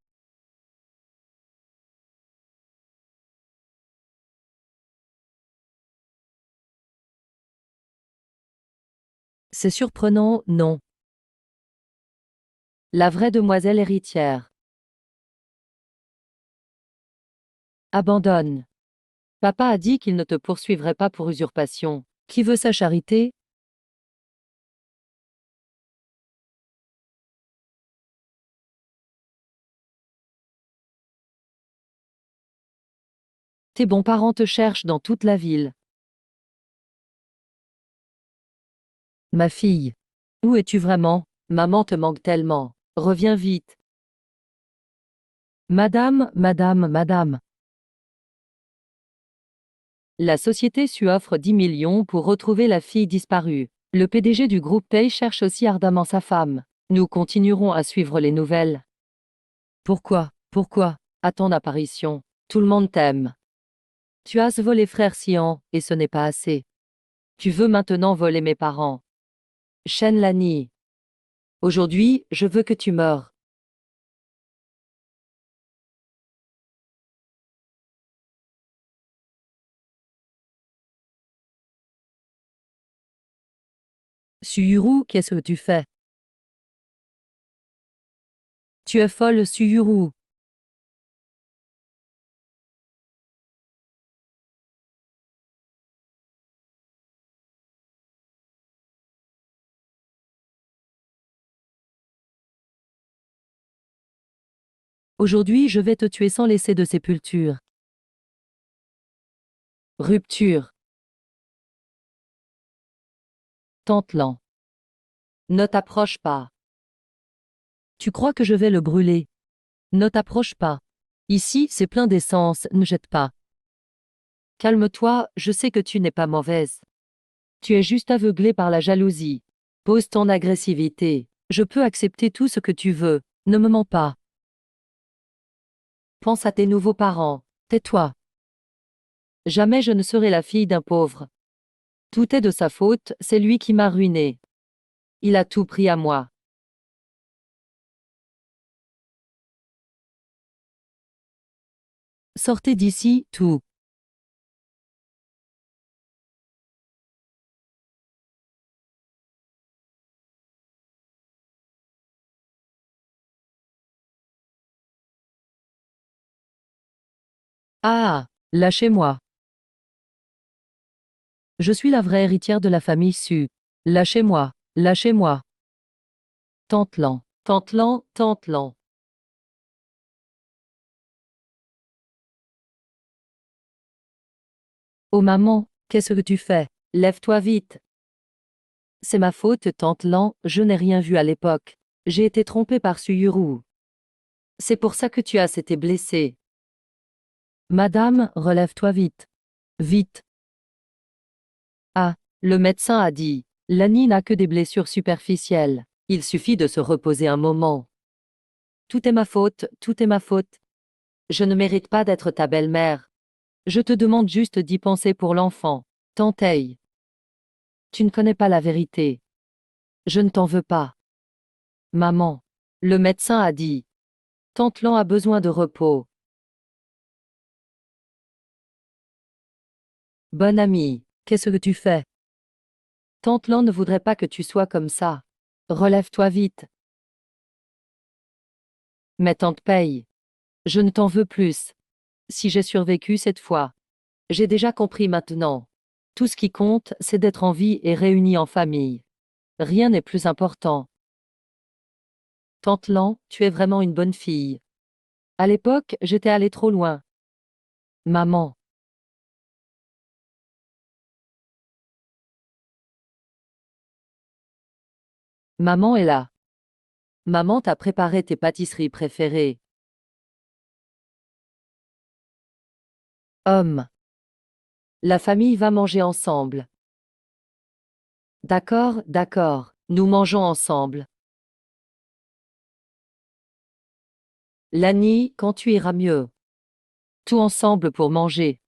c'est surprenant, non? La vraie demoiselle héritière. Abandonne. Papa a dit qu'il ne te poursuivrait pas pour usurpation. Qui veut sa charité? Tes bons parents te cherchent dans toute la ville. Ma fille. Où es-tu vraiment? Maman te manque tellement. Reviens vite. Madame, madame, madame. La société Su offre 10 millions pour retrouver la fille disparue. Le PDG du groupe Pay cherche aussi ardemment sa femme. Nous continuerons à suivre les nouvelles. Pourquoi? Pourquoi? À ton apparition. Tout le monde t'aime. Tu as volé frère Sian, et ce n'est pas assez. Tu veux maintenant voler mes parents. Shen Lani. Aujourd'hui, je veux que tu meures. Suyuru, qu'est-ce que tu fais? Tu es folle, Suyuru. Aujourd'hui, je vais te tuer sans laisser de sépulture. Rupture. Tente-l'en. Ne t'approche pas. Tu crois que je vais le brûler? Ne t'approche pas. Ici, c'est plein d'essence, ne jette pas. Calme-toi, je sais que tu n'es pas mauvaise. Tu es juste aveuglée par la jalousie. Pose ton agressivité. Je peux accepter tout ce que tu veux. Ne me mens pas. Pense à tes nouveaux parents. Tais-toi. Jamais je ne serai la fille d'un pauvre. Tout est de sa faute, c'est lui qui m'a ruinée. Il a tout pris à moi. Sortez d'ici, tout. Ah, lâchez-moi. Je suis la vraie héritière de la famille Su. Lâchez-moi, lâchez-moi. Tente-l'en, tente-l'en, tente-l'en. Oh maman, qu'est-ce que tu fais? Lève-toi vite. C'est ma faute, tente-l'en, je n'ai rien vu à l'époque. J'ai été trompée par Suyuru. C'est pour ça que tu as été blessée. Madame, relève-toi vite. Vite. Ah, le médecin a dit. Lani n'a que des blessures superficielles. Il suffit de se reposer un moment. Tout est ma faute, tout est ma faute. Je ne mérite pas d'être ta belle-mère. Je te demande juste d'y penser pour l'enfant. Tantei. Tu ne connais pas la vérité. Je ne t'en veux pas. Maman. Le médecin a dit. Tante-Lan a besoin de repos. Bonne amie, qu'est-ce que tu fais? Tante-Lan ne voudrait pas que tu sois comme ça. Relève-toi vite. Mais tante paye. Je ne t'en veux plus. Si j'ai survécu cette fois. J'ai déjà compris maintenant. Tout ce qui compte, c'est d'être en vie et réunis en famille. Rien n'est plus important. Tante Lan, tu es vraiment une bonne fille. À l'époque, j'étais allée trop loin. Maman. Maman est là. Maman t'a préparé tes pâtisseries préférées. Homme. La famille va manger ensemble. D'accord, d'accord, nous mangeons ensemble. Lani, quand tu iras mieux. Tout ensemble pour manger.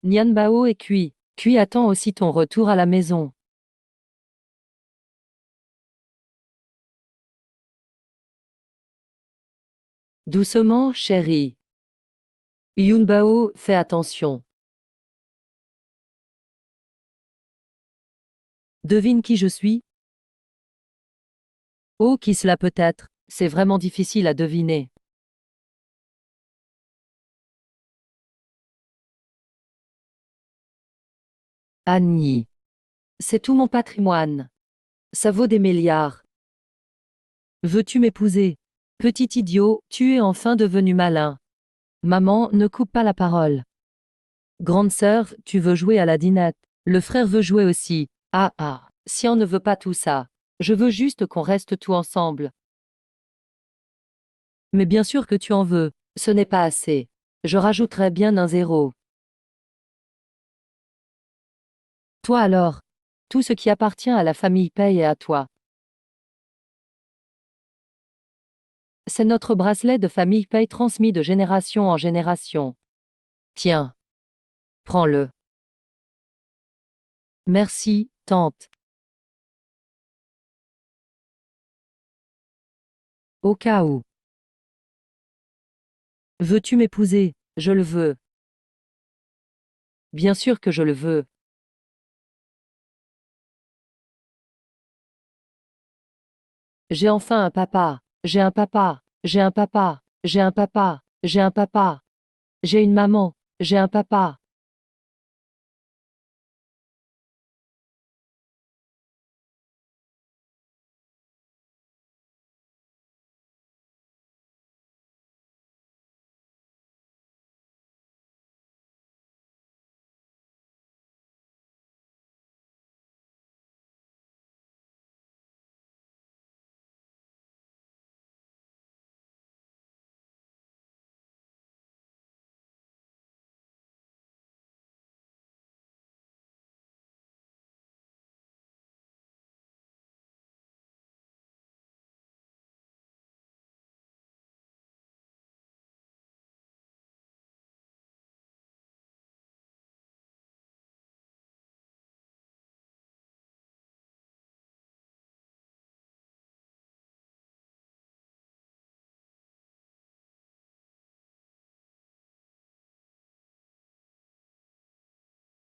Nian Bao est cuit. Cuit attend aussi ton retour à la maison. Doucement, chérie. Yun Bao, fais attention. Devine qui je suis? Oh, qui cela peut être? C'est vraiment difficile à deviner. Annie. C'est tout mon patrimoine. Ça vaut des milliards. Veux-tu m'épouser? Petit idiot, tu es enfin devenu malin. Maman, ne coupe pas la parole. Grande sœur, tu veux jouer à la dinette. Le frère veut jouer aussi. Ah ah, si on ne veut pas tout ça. Je veux juste qu'on reste tout ensemble. Mais bien sûr que tu en veux. Ce n'est pas assez. Je rajouterai bien un zéro. Toi alors? Tout ce qui appartient à la famille Paye est à toi. C'est notre bracelet de famille Paye transmis de génération en génération. Tiens, prends-le. Merci, tante. Au cas où. Veux-tu m'épouser? Je le veux. Bien sûr que je le veux. J'ai enfin un papa. J'ai un papa. J'ai un papa. J'ai un papa. J'ai un papa. J'ai une maman. J'ai un papa.